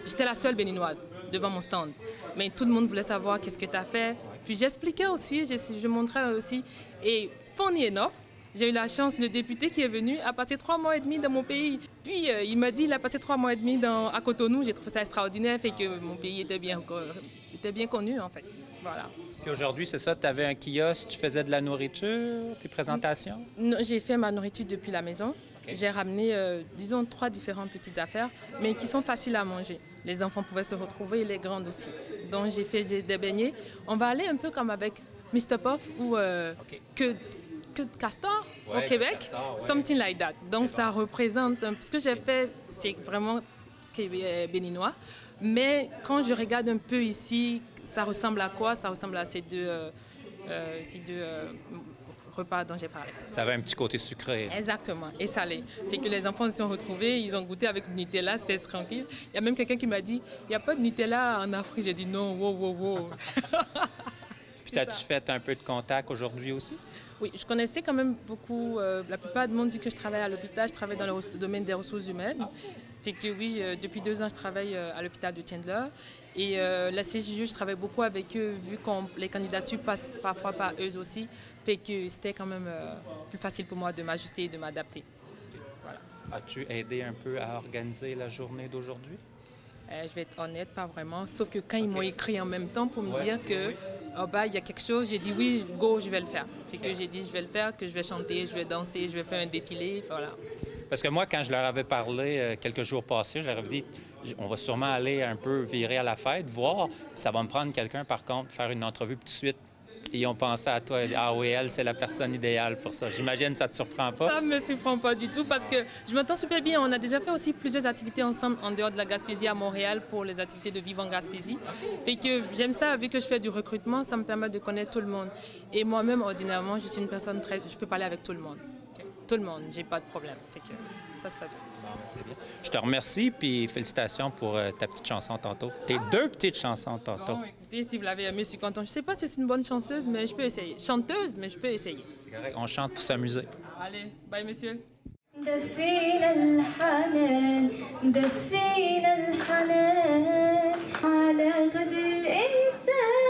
j'étais la seule béninoise devant mon stand. Mais tout le monde voulait savoir qu'est-ce que tu as fait. Puis j'expliquais aussi, je montrais aussi. Et funny enough, j'ai eu la chance, le député qui est venu a passé 3 mois et demi dans mon pays. Puis il m'a dit, il a passé 3 mois et demi à Cotonou. J'ai trouvé ça extraordinaire, fait que mon pays était bien connu, en fait. Voilà. Puis aujourd'hui, c'est ça, tu avais un kiosque, tu faisais de la nourriture, tes présentations? Non, j'ai fait ma nourriture depuis la maison. Okay. J'ai ramené, disons, 3 différentes petites affaires, mais qui sont faciles à manger. Les enfants pouvaient se retrouver et les grandes aussi. Donc j'ai fait des beignets. On va aller un peu comme avec Mr. Puff ou que de castor au Québec, castor, something like that. Donc, ça représente... Ce que j'ai fait, c'est vraiment béninois. Mais quand je regarde un peu ici, ça ressemble à quoi? Ça ressemble à ces deux repas dont j'ai parlé. Ça avait un petit côté sucré. Exactement, et salé. Fait que les enfants se sont retrouvés, ils ont goûté avec du Nutella, c'était tranquille. Il y a même quelqu'un qui m'a dit, il n'y a pas de Nutella en Afrique. J'ai dit non, wow. Puis t'as-tu fait un peu de contact aujourd'hui aussi? Oui, je connaissais quand même beaucoup, la plupart du monde, vu que je travaille à l'hôpital, je travaille dans le domaine des ressources humaines. C'est que oui, depuis 2 ans, je travaille à l'hôpital de Chandler. Et la CJU, je travaille beaucoup avec eux, vu que les candidatures passent parfois par eux aussi. Fait que c'était quand même plus facile pour moi de m'ajuster et de m'adapter. Voilà. As-tu aidé un peu à organiser la journée d'aujourd'hui? Je vais être honnête, pas vraiment. Sauf que quand ils m'ont écrit en même temps pour me dire que il y a quelque chose, j'ai dit oui, go, je vais le faire. C'est que j'ai dit je vais le faire, que je vais chanter, je vais danser, je vais faire un défilé, voilà. Parce que moi, quand je leur avais parlé quelques jours passés, je leur avais dit on va sûrement aller un peu virer à la fête, voir. Ça va me prendre quelqu'un, par contre, faire une entrevue tout de suite. Et ils ont pensé à toi. Ah oui, elle, c'est la personne idéale pour ça. J'imagine que ça ne te surprend pas? Ça ne me surprend pas du tout parce que je m'entends super bien. On a déjà fait aussi plusieurs activités ensemble en dehors de la Gaspésie à Montréal pour les activités de Vivre en Gaspésie. Fait que j'aime ça, vu que je fais du recrutement, ça me permet de connaître tout le monde. Et moi-même, ordinairement, je suis une personne très... Je peux parler avec tout le monde. Tout le monde, j'ai pas de problème. Fait que ça se fait bien. Bon, c'est bien. Je te remercie, puis félicitations pour ta petite chanson tantôt. Tes 2 petites chansons tantôt. Bon, écoutez, si vous l'avez aimé, je suis contente. Je sais pas si c'est une bonne chanteuse, mais je peux essayer. Chanteuse, mais je peux essayer. C'est correct, on chante pour s'amuser. Allez, bye, monsieur. دفينا الحنان دفينا الحنان على قدر الإنسان.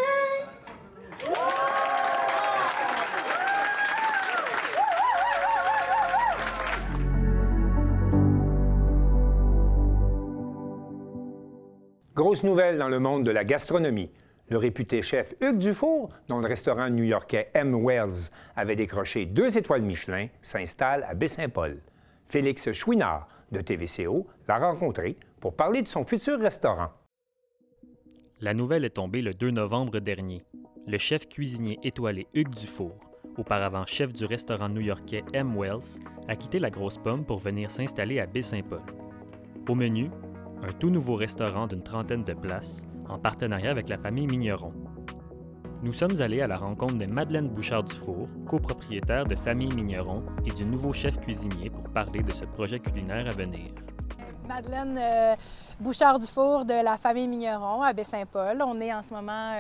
Grosse nouvelle dans le monde de la gastronomie. Le réputé chef Hugues Dufour, dont le restaurant new-yorkais M. Wells avait décroché 2 étoiles Michelin, s'installe à Baie-Saint-Paul. Félix Chouinard, de TVCO, l'a rencontré pour parler de son futur restaurant. La nouvelle est tombée le 2 novembre dernier. Le chef cuisinier étoilé Hugues Dufour, auparavant chef du restaurant new-yorkais M. Wells, a quitté la Grosse Pomme pour venir s'installer à Baie-Saint-Paul. Au menu, un tout nouveau restaurant d'une 30aine de places, en partenariat avec la famille Migneron. Nous sommes allés à la rencontre de Madeleine Bouchard-Dufour, copropriétaire de Famille Migneron, et du nouveau chef cuisinier pour parler de ce projet culinaire à venir. Madeleine Bouchard-Dufour de la Famille Migneron à Baie-Saint-Paul. On est en ce moment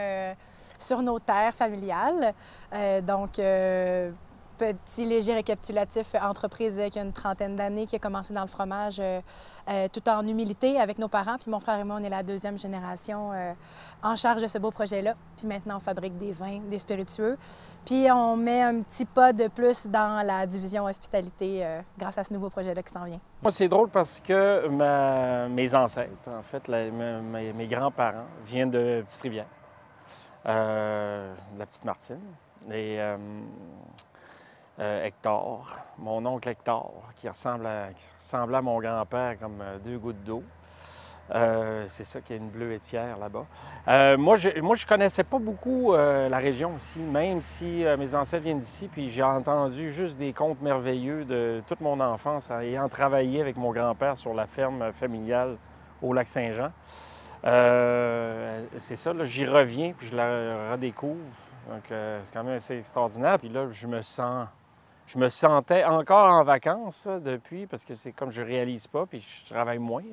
sur nos terres familiales. Petit léger récapitulatif, entreprise qui a une 30aine d'années, qui a commencé dans le fromage tout en humilité avec nos parents. Puis mon frère et moi, on est la 2e génération en charge de ce beau projet-là. Puis maintenant, on fabrique des vins, des spiritueux. Puis on met un petit pas de plus dans la division hospitalité grâce à ce nouveau projet-là qui s'en vient. Moi, c'est drôle parce que mes ancêtres, en fait, mes grands-parents viennent de Petite-Rivière, de la Petite-Martine. Et Hector, mon oncle Hector, qui ressemblait à mon grand-père comme 2 gouttes d'eau. C'est ça qu'il y a une bleuetière là-bas. Moi, je connaissais pas beaucoup la région ici, même si mes ancêtres viennent d'ici, puis j'ai entendu juste des contes merveilleux de toute mon enfance, ayant travaillé avec mon grand-père sur la ferme familiale au Lac-Saint-Jean. C'est ça, là, j'y reviens, puis je la redécouvre. Donc, c'est quand même assez extraordinaire. Puis là, je me sentais encore en vacances depuis, parce que c'est comme je réalise pas, puis je travaille moins.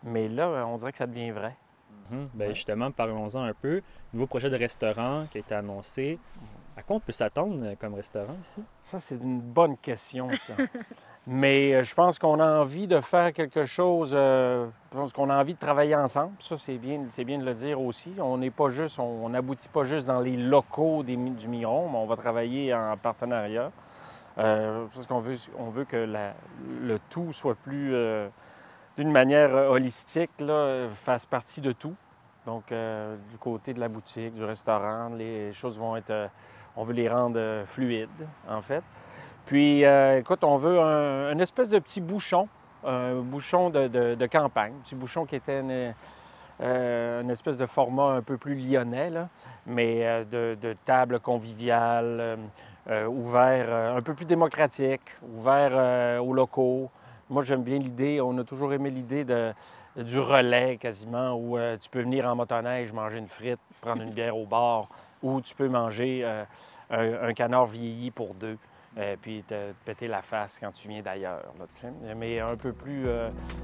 Mais là, on dirait que ça devient vrai. Bien, justement, parlons-en un peu. Nouveau projet de restaurant qui a été annoncé. À quoi on peut s'attendre comme restaurant ici? Ça, c'est une bonne question, ça. Mais je pense qu'on a envie de faire quelque chose, je pense qu'on a envie de travailler ensemble. Ça, c'est bien de le dire aussi. On n'est pas juste, on n'aboutit pas juste dans les locaux du Miron, mais on va travailler en partenariat. Parce qu'on veut que le tout soit plus, d'une manière holistique, là, fasse partie de tout. Donc, du côté de la boutique, du restaurant, les choses vont être, on veut les rendre fluides, en fait. Puis, écoute, on veut une espèce de petit bouchon, un bouchon de campagne, un petit bouchon qui était une espèce de format un peu plus lyonnais, là, mais de table conviviale, ouvert, un peu plus démocratique, ouvert aux locaux. Moi, j'aime bien l'idée, on a toujours aimé l'idée du relais quasiment, où tu peux venir en motoneige, manger une frite, prendre une bière au bar, ou tu peux manger un canard vieilli pour deux. Puis te péter la face quand tu viens d'ailleurs, là, tu sais. Mais un peu plus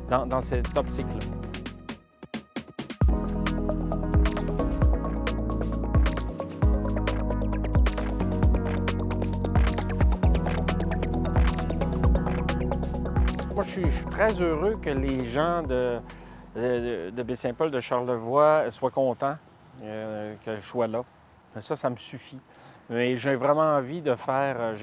dans cette optique-là. Moi, je suis très heureux que les gens de Baie-Saint-Paul, de Charlevoix, soient contents que je sois là. Ça me suffit. Mais j'ai vraiment envie de faire,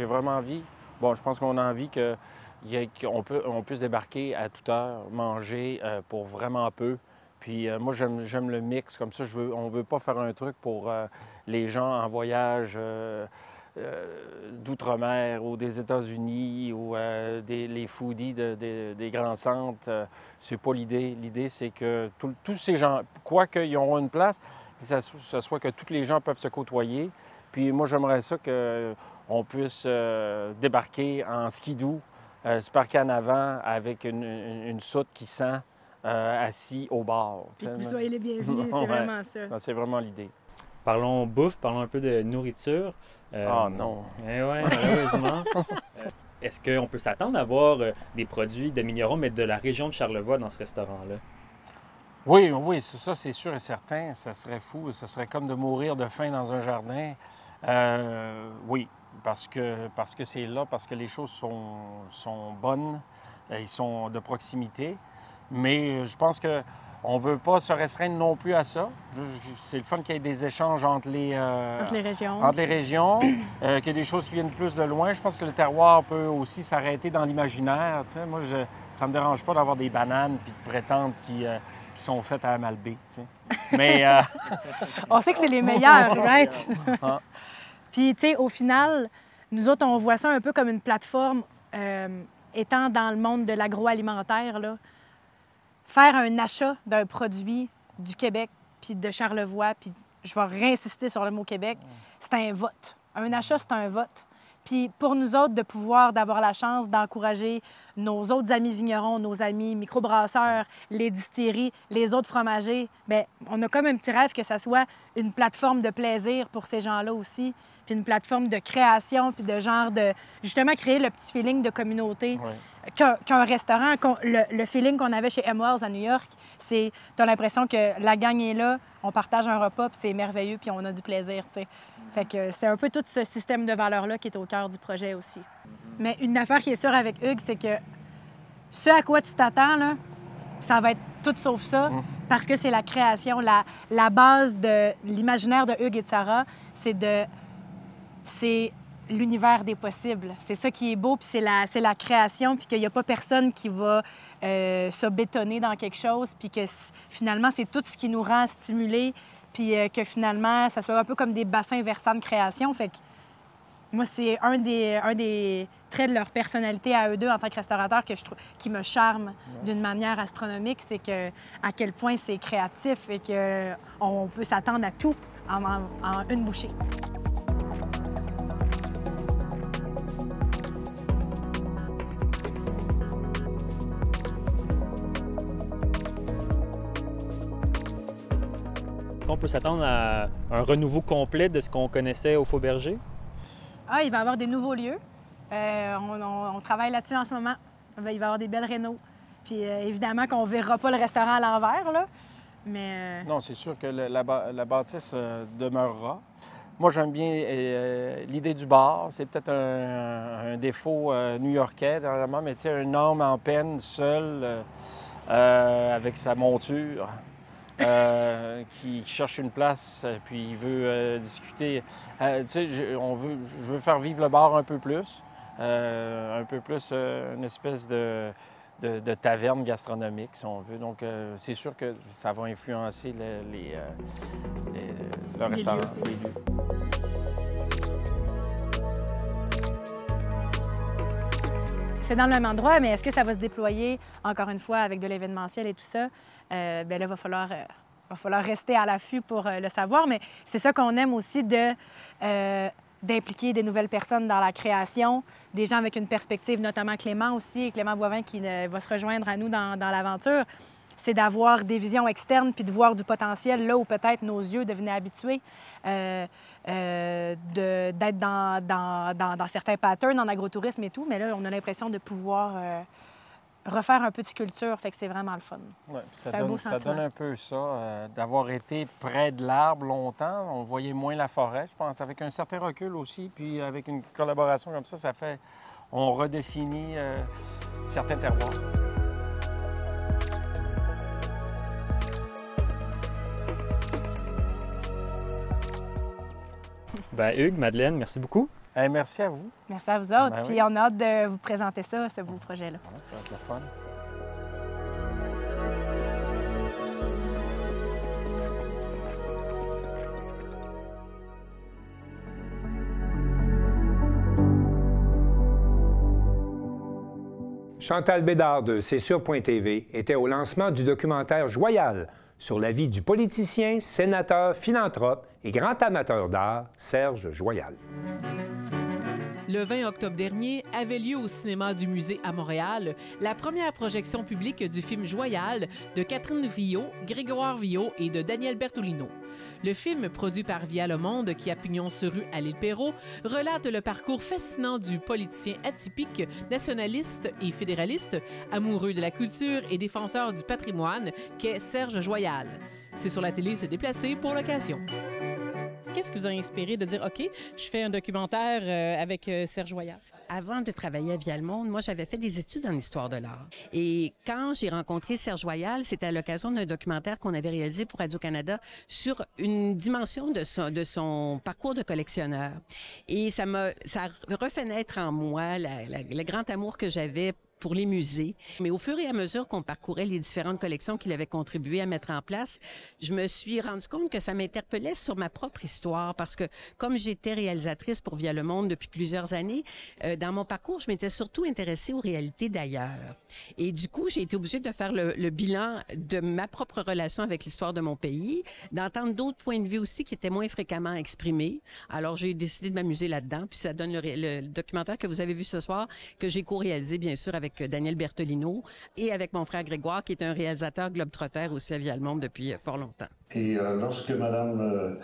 bon, je pense qu'on a envie qu'on puisse débarquer à toute heure, manger pour vraiment peu. Puis moi, j'aime le mix, comme ça, on ne veut pas faire un truc pour les gens en voyage d'outre-mer ou des États-Unis ou les foodies des grands centres. C'est pas l'idée. L'idée, c'est que tous ces gens, quoi qu'ils auront une place, que ce soit que tous les gens peuvent se côtoyer. Puis moi, j'aimerais ça qu'on puisse débarquer en skidoo, se parquer en avant avec une soute qui sent assis au bar. Et que vous soyez les bienvenus, c'est vraiment ça. Non, c'est vraiment l'idée. Parlons bouffe, parlons un peu de nourriture. Non. Eh oui, malheureusement. Est-ce qu'on peut s'attendre à voir des produits de Migneron, mais de la région de Charlevoix dans ce restaurant-là? Oui, ça, c'est sûr et certain. Ça serait fou. Ça serait comme de mourir de faim dans un jardin. Oui, parce que c'est là, parce que les choses sont bonnes, ils sont de proximité. Mais je pense qu'on ne veut pas se restreindre non plus à ça. C'est le fun qu'il y ait des échanges entre les régions, qu'il y ait des choses qui viennent plus de loin. Je pense que le terroir peut aussi s'arrêter dans l'imaginaire. Tu sais. Moi, ça ne me dérange pas d'avoir des bananes puis de prétendre qui sont faites à Amalbé. Tu sais. Mais on sait que c'est les meilleurs, right? Puis, tu sais, au final, nous autres, on voit ça un peu comme une plateforme étant dans le monde de l'agroalimentaire, là. Faire un achat d'un produit du Québec puis de Charlevoix, puis je vais réinsister sur le mot Québec, c'est un vote. Un achat, c'est un vote. Puis pour nous autres, d'avoir la chance d'encourager nos autres amis vignerons, nos amis microbrasseurs, les distilleries, les autres fromagers, bien, on a comme un petit rêve que ça soit une plateforme de plaisir pour ces gens-là aussi, puis une plateforme de création, puis de genre de, justement, créer le petit feeling de communauté. Oui. Qu'un restaurant, le feeling qu'on avait chez M. Wells à New York, c'est, t'as l'impression que la gang est là, on partage un repas, puis c'est merveilleux, puis on a du plaisir, tu sais. Fait que c'est un peu tout ce système de valeurs-là qui est au cœur du projet aussi. Mais une affaire qui est sûre avec Hugues, c'est que ce à quoi tu t'attends, là, ça va être tout sauf ça, parce que c'est la création, la base de l'imaginaire de Hugues et de Sarah, c'est l'univers des possibles. C'est ça qui est beau, puis c'est la création, puis qu'il n'y a pas personne qui va se bétonner dans quelque chose, puis que finalement, c'est tout ce qui nous rend stimulés, puis que finalement, ça soit un peu comme des bassins versants de création. Fait que moi, c'est un des trait de leur personnalité à eux deux en tant que restaurateurs qui me charme d'une manière astronomique, c'est que à quel point c'est créatif et qu'on peut s'attendre à tout en une bouchée. On peut s'attendre à un renouveau complet de ce qu'on connaissait au Fauberger? Ah, il va y avoir des nouveaux lieux. On travaille là-dessus en ce moment. Il va y avoir des belles rénaux. Puis évidemment qu'on ne verra pas le restaurant à l'envers, là. Mais... Non, c'est sûr que la bâtisse demeurera. Moi, j'aime bien l'idée du bar. C'est peut-être un défaut new-yorkais, dernièrement, mais tu sais, un homme en peine, seul, avec sa monture. Qui cherche une place, puis il veut discuter. Tu sais, je veux faire vivre le bar un peu plus une espèce de taverne gastronomique, si on veut. Donc, c'est sûr que ça va influencer le restaurant, les lieux. C'est dans le même endroit, mais est-ce que ça va se déployer, encore une fois, avec de l'événementiel et tout ça? Bien là, il va falloir rester à l'affût pour le savoir. Mais c'est ça qu'on aime aussi d'impliquer des nouvelles personnes dans la création, des gens avec une perspective, notamment Clément aussi, et Clément Boivin qui va se rejoindre à nous dans l'aventure. C'est d'avoir des visions externes puis de voir du potentiel là où peut-être nos yeux devenaient habitués, d'être dans certains patterns en agrotourisme et tout. Mais là, on a l'impression de pouvoir refaire un peu de sculpture. Fait que c'est vraiment le fun. Ouais, ça donne un peu ça, d'avoir été près de l'arbre longtemps. On voyait moins la forêt, je pense, avec un certain recul aussi. Puis avec une collaboration comme ça fait... On redéfinit certains terroirs. Bien, Hugues, Madeleine, merci beaucoup. Merci à vous. Merci à vous autres. Ben Puis oui. on a hâte de vous présenter ça, ce beau projet-là. Ouais, ça va être le fun. Chantal Bédard de C'est sûr.tv était au lancement du documentaire Joyal sur la vie du politicien, sénateur, philanthrope et grand amateur d'art, Serge Joyal. Le 20 octobre dernier avait lieu au cinéma du Musée à Montréal la première projection publique du film Joyal de Catherine Villot, Grégoire Villot et de Daniel Bertolino. Le film, produit par Via Le Monde, qui a pignon sur rue à l'île Perrot, relate le parcours fascinant du politicien atypique, nationaliste et fédéraliste, amoureux de la culture et défenseur du patrimoine, qu'est Serge Joyal. C'est sur la télé, s'est déplacé pour l'occasion. Qu'est-ce qui vous a inspiré de dire, OK, je fais un documentaire avec Serge Joyal? Avant de travailler à Via Le Monde, moi, j'avais fait des études en histoire de l'art. Et quand j'ai rencontré Serge Joyal, c'était à l'occasion d'un documentaire qu'on avait réalisé pour Radio-Canada sur une dimension de son parcours de collectionneur. Et ça a refait naître en moi le grand amour que j'avais pour les musées. Mais au fur et à mesure qu'on parcourait les différentes collections qu'il avait contribué à mettre en place, je me suis rendu compte que ça m'interpellait sur ma propre histoire parce que comme j'étais réalisatrice pour Via Le Monde depuis plusieurs années, dans mon parcours, je m'étais surtout intéressée aux réalités d'ailleurs. Et du coup, j'ai été obligée de faire le bilan de ma propre relation avec l'histoire de mon pays, d'entendre d'autres points de vue aussi qui étaient moins fréquemment exprimés. Alors, j'ai décidé de m'amuser là-dedans. Puis ça donne le documentaire que vous avez vu ce soir, que j'ai co-réalisé, bien sûr, avec Daniel Bertolino et avec mon frère Grégoire, qui est un réalisateur globe-trotter aussi à Via Le Monde depuis fort longtemps. Et lorsque Mme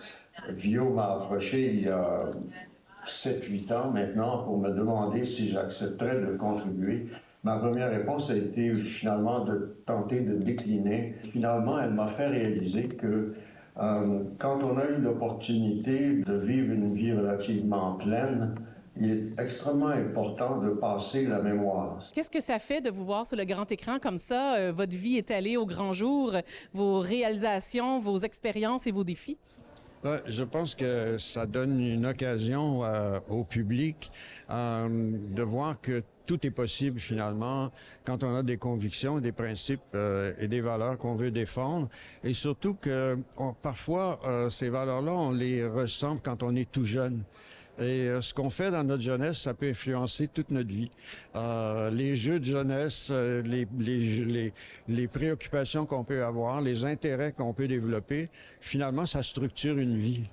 Villot m'a approché il y a 7-8 ans maintenant pour me demander si j'accepterais de contribuer, ma première réponse a été finalement de tenter de décliner. Finalement, elle m'a fait réaliser que quand on a eu l'opportunité de vivre une vie relativement pleine, il est extrêmement important de passer la mémoire. Qu'est-ce que ça fait de vous voir sur le grand écran comme ça, votre vie étalée au grand jour, vos réalisations, vos expériences et vos défis? Je pense que ça donne une occasion au public de voir que tout est possible finalement quand on a des convictions, des principes et des valeurs qu'on veut défendre. Et surtout que parfois, ces valeurs-là, on les ressent quand on est tout jeune. Et ce qu'on fait dans notre jeunesse, ça peut influencer toute notre vie. Les jeux de jeunesse, les préoccupations qu'on peut avoir, les intérêts qu'on peut développer, finalement, ça structure une vie.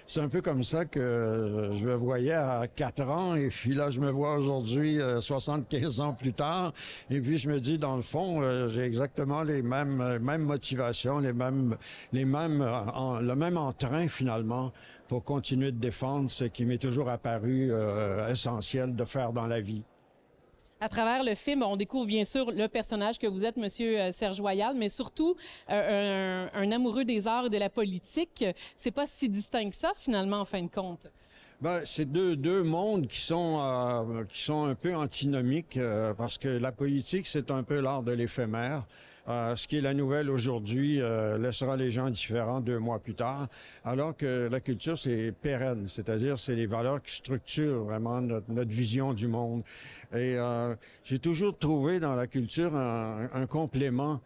C'est un peu comme ça que je me voyais à 4 ans, et puis là, je me vois aujourd'hui 75 ans plus tard, et puis je me dis, dans le fond, j'ai exactement les mêmes motivations, le même entrain, finalement, pour continuer de défendre ce qui m'est toujours apparu essentiel de faire dans la vie. À travers le film, on découvre bien sûr le personnage que vous êtes, Monsieur Serge Voyal, mais surtout un amoureux des arts et de la politique. C'est pas si distinct que ça, finalement, en fin de compte. Ben, c'est deux mondes qui sont un peu antinomiques parce que la politique, c'est un peu l'art de l'éphémère. Ce qui est la nouvelle aujourd'hui laissera les gens indifférents 2 mois plus tard, alors que la culture, c'est pérenne, c'est-à-dire c'est les valeurs qui structurent vraiment notre vision du monde. Et j'ai toujours trouvé dans la culture un complément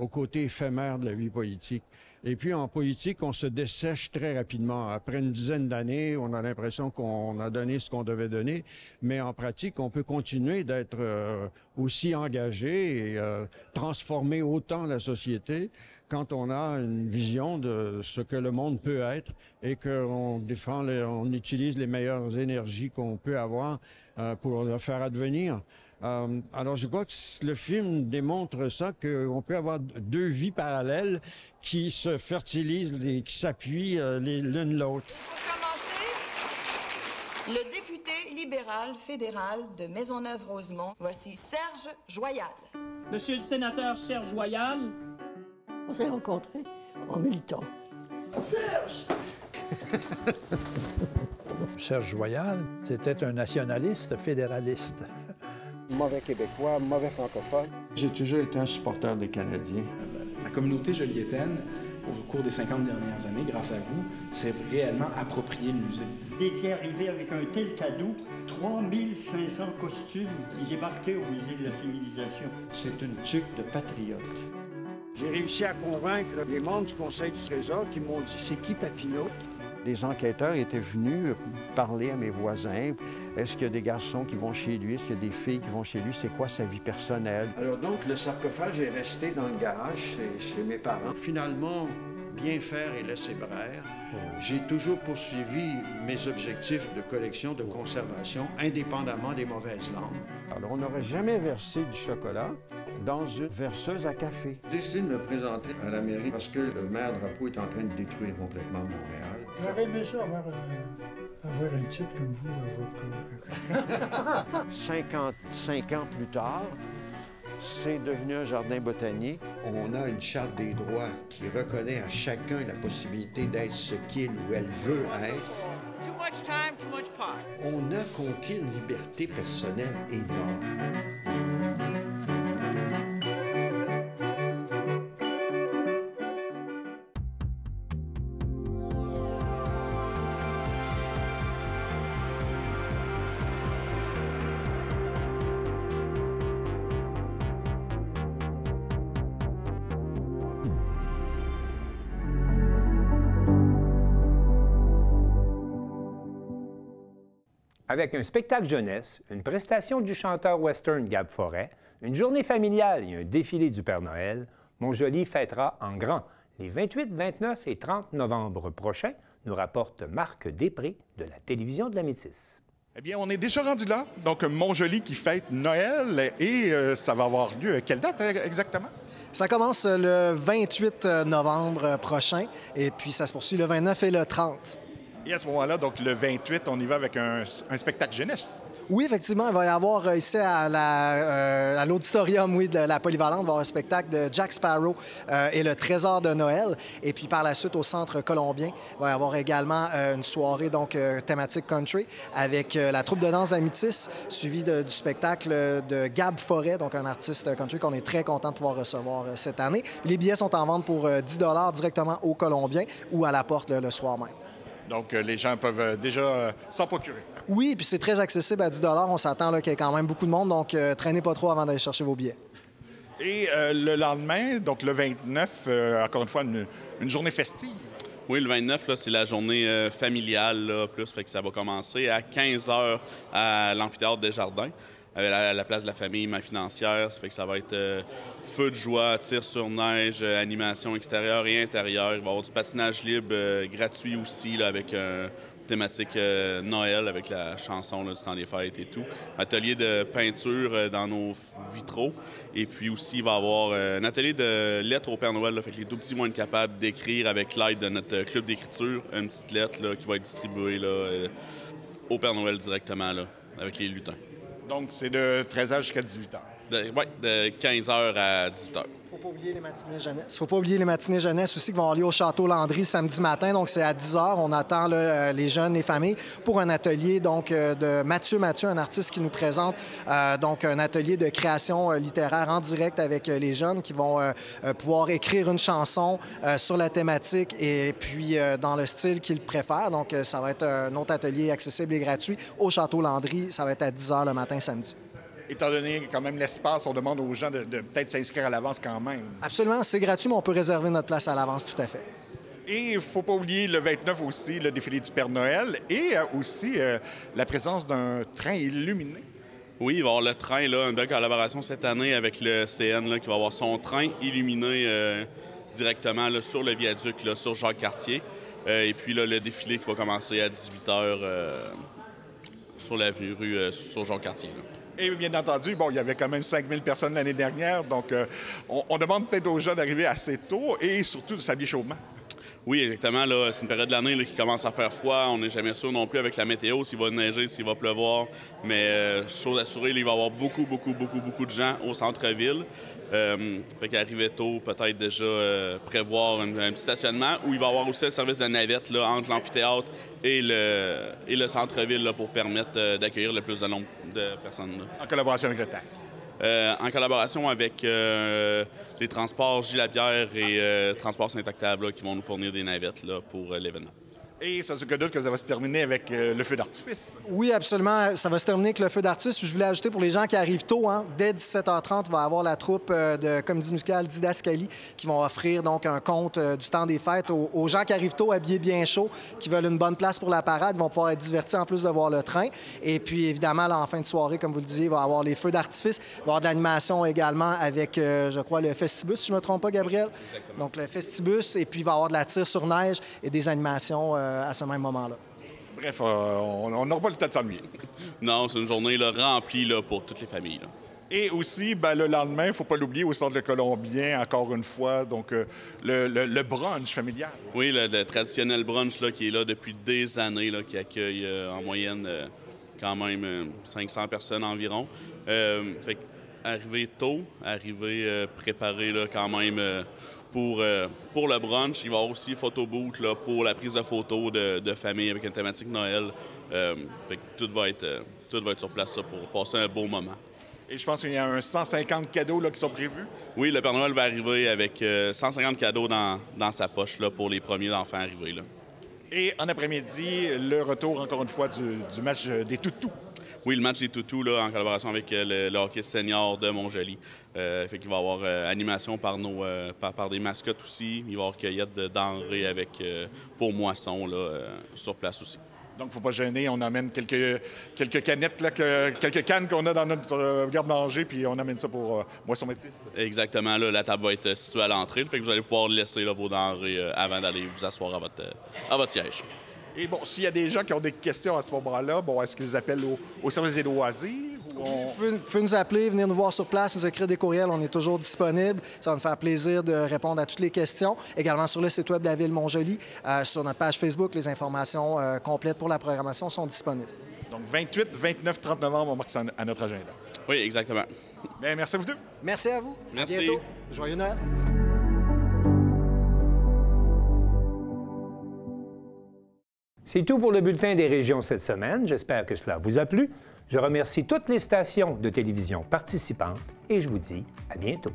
au côté éphémère de la vie politique. Et puis en politique, on se dessèche très rapidement. Après une dizaine d'années, on a l'impression qu'on a donné ce qu'on devait donner, mais en pratique, on peut continuer d'être aussi engagé et transformer autant la société quand on a une vision de ce que le monde peut être et qu'on on utilise les meilleures énergies qu'on peut avoir pour le faire advenir. Alors, je crois que le film démontre ça, qu'on peut avoir 2 vies parallèles qui se fertilisent et qui s'appuient l'une l'autre. Pour commencer, le député libéral fédéral de Maisonneuve-Rosemont, voici Serge Joyal. Monsieur le sénateur Serge Joyal. On s'est rencontrés en militant. Serge! Serge Joyal, c'était un nationaliste fédéraliste. Mauvais Québécois, mauvais francophone. J'ai toujours été un supporter des Canadiens. La communauté joliétaine, au cours des 50 dernières années, grâce à vous, s'est réellement approprié le musée. Vous étiez arrivé avec un tel cadeau, 3500 costumes qui débarquaient au musée de la civilisation. C'est une tuque de patriotes. J'ai réussi à convaincre les membres du Conseil du Trésor qui m'ont dit « C'est qui Papineau ?» Des enquêteurs étaient venus parler à mes voisins. Est-ce qu'il y a des garçons qui vont chez lui? Est-ce qu'il y a des filles qui vont chez lui? C'est quoi sa vie personnelle? Alors donc, le sarcophage est resté dans le garage chez mes parents. Finalement, bien faire et laisser braire. J'ai toujours poursuivi mes objectifs de collection, de conservation, indépendamment des mauvaises langues. Alors, on n'aurait jamais versé du chocolat dans une verseuse à café. J'ai décidé de me présenter à la mairie parce que le maire Drapeau est en train de détruire complètement Montréal. J'aurais aimé ça avoir un titre comme vous à votre 55 ans plus tard, c'est devenu un jardin botanique. On a une charte des droits qui reconnaît à chacun la possibilité d'être ce qu'il ou elle veut être. Too much time, too much pot. On a conquis une liberté personnelle énorme. Avec un spectacle jeunesse, une prestation du chanteur western Gab Forêt, une journée familiale et un défilé du Père Noël, Montjoly fêtera en grand les 28, 29 et 30 novembre prochains, nous rapporte Marc Després de la télévision de la Métisse. Eh bien, on est déjà rendu là. Donc, Montjoly qui fête Noël et ça va avoir lieu. Quelle date exactement? Ça commence le 28 novembre prochain et puis ça se poursuit le 29 et le 30. Et à ce moment-là, donc le 28, on y va avec un spectacle jeunesse. Oui, effectivement, il va y avoir ici à l'auditorium de la Polyvalente, il va y avoir un spectacle de Jack Sparrow et le Trésor de Noël. Et puis par la suite, au Centre Colombien, il va y avoir également une soirée thématique country avec la troupe de danse Amitis, suivie du spectacle de Gab Forêt, donc un artiste country qu'on est très content de pouvoir recevoir cette année. Les billets sont en vente pour 10 $ directement au Colombien ou à la porte le soir même. Donc, les gens peuvent déjà s'en procurer. Oui, puis c'est très accessible à 10 $. On s'attend qu'il y ait quand même beaucoup de monde, donc traînez pas trop avant d'aller chercher vos billets. Et le lendemain, donc le 29, encore une fois, une journée festive. Oui, le 29, c'est la journée familiale, là, plus, fait que ça va commencer à 15 h à l'amphithéâtre Desjardins, à la place de la famille, ma financière. Ça fait que ça va être feu de joie, tir sur neige, animation extérieure et intérieure. Il va y avoir du patinage libre gratuit aussi, là, avec thématique Noël, avec la chanson là, du temps des fêtes et tout. Atelier de peinture dans nos vitraux. Et puis aussi, il va y avoir un atelier de lettres au Père Noël. Là, fait que les tout petits vont être capables d'écrire avec l'aide de notre club d'écriture une petite lettre là, qui va être distribuée là, au Père Noël directement là, avec les lutins. Donc, c'est de 13 h jusqu'à 18 h. Oui, de 15 h à 18 h. Faut pas oublier les matinées jeunesse. Faut pas oublier les matinées jeunesse aussi qui vont avoir lieu au Château Landry samedi matin. Donc, c'est à 10 h. On attend là, les jeunes, les familles, pour un atelier donc, de Mathieu, un artiste qui nous présente donc un atelier de création littéraire en direct avec les jeunes qui vont pouvoir écrire une chanson sur la thématique et puis dans le style qu'ils préfèrent. Donc, ça va être un autre atelier accessible et gratuit au Château Landry. Ça va être à 10 h le matin samedi. Étant donné quand même l'espace, on demande aux gens de peut-être s'inscrire à l'avance quand même. Absolument, c'est gratuit, mais on peut réserver notre place à l'avance, tout à fait. Et il ne faut pas oublier le 29 aussi, le défilé du Père Noël et aussi la présence d'un train illuminé. Oui, il va y avoir le train, là, une belle collaboration cette année avec le CN, là, qui va avoir son train illuminé directement là, sur le viaduc, là, sur Jacques-Cartier. Et puis là, le défilé qui va commencer à 18 h sur l'avenue sur Jacques-Cartier. Et bien entendu, bon, il y avait quand même 5000 personnes l'année dernière, donc on demande peut-être aux gens d'arriver assez tôt et surtout de s'habiller chaudement. Oui, exactement. Là, c'est une période de l'année là, qui commence à faire froid. On n'est jamais sûr non plus avec la météo, s'il va neiger, s'il va pleuvoir. Mais chose assurée, là, il va y avoir beaucoup de gens au centre-ville. Fait qu'arriver tôt, peut-être déjà prévoir un petit stationnement où il va y avoir aussi un service de navette là, entre l'amphithéâtre et le centre-ville là, pour permettre d'accueillir le plus de nombre de personnes. Là. En collaboration avec le TAC. En collaboration avec les transports Gilles Lapierre et Transport Saint-Octave qui vont nous fournir des navettes là, pour l'événement. Et sans aucun doute que ça va se terminer avec le feu d'artifice. Oui, absolument. Ça va se terminer avec le feu d'artifice. Je voulais ajouter pour les gens qui arrivent tôt, hein, dès 17 h 30, il va y avoir la troupe de comédie musicale Didascalie qui vont offrir donc un conte du temps des fêtes aux gens qui arrivent tôt, habillés bien chaud, qui veulent une bonne place pour la parade. Ils vont pouvoir être divertis en plus de voir le train. Et puis, évidemment, là, en fin de soirée, comme vous le disiez, il va y avoir les feux d'artifice. Il va y avoir de l'animation également avec, je crois, le Festibus, si je ne me trompe pas, Gabriel. Exactement. Donc, le Festibus. Et puis, il va y avoir de la tire sur neige et des animations à ce même moment-là. Bref, on n'aura pas le temps de s'ennuyer. Non, c'est une journée là, remplie là, pour toutes les familles. Là. Et aussi, le lendemain, il ne faut pas l'oublier, au Centre Colombien, encore une fois, donc le brunch familial. Oui, le traditionnel brunch là, qui est là depuis des années, là, qui accueille en moyenne quand même 500 personnes environ. Fait arriver tôt, préparer là, quand même... Pour le brunch, il va y avoir aussi photo booth là, pour la prise de photos de famille avec une thématique Noël. Fait que tout va être sur place ça, pour passer un beau moment. Et je pense qu'il y a 150 cadeaux là, qui sont prévus. Oui, le Père Noël va arriver avec 150 cadeaux dans sa poche là, pour les premiers enfants arrivés. Là. Et en après-midi, le retour, encore une fois, du match des toutous. Oui, le match des toutous, là, en collaboration avec le hockey senior de Montjoly. Fait qu'il va y avoir animation par des mascottes aussi. Il va y avoir cueillette de denrées pour moisson là, sur place aussi. Donc, il ne faut pas gêner. On amène quelques canettes, là, quelques cannes qu'on a dans notre garde-manger, puis on amène ça pour moisson métisse. Exactement. Là, la table va être située à l'entrée. Fait que vous allez pouvoir laisser là, vos denrées avant d'aller vous asseoir à votre siège. Et bon, s'il y a des gens qui ont des questions à ce moment-là, bon, est-ce qu'ils appellent au service des loisirs? Vous pouvez nous appeler, venir nous voir sur place, nous écrire des courriels, on est toujours disponible. Ça va nous faire plaisir de répondre à toutes les questions. Également sur le site web de la Ville Montjoly, sur notre page Facebook, les informations complètes pour la programmation sont disponibles. Donc 28, 29, 30 novembre, on marque ça à notre agenda. Oui, exactement. Bien, merci à vous deux. Merci à vous. Merci. À bientôt. Joyeux Noël. C'est tout pour le bulletin des régions cette semaine. J'espère que cela vous a plu. Je remercie toutes les stations de télévision participantes et je vous dis à bientôt.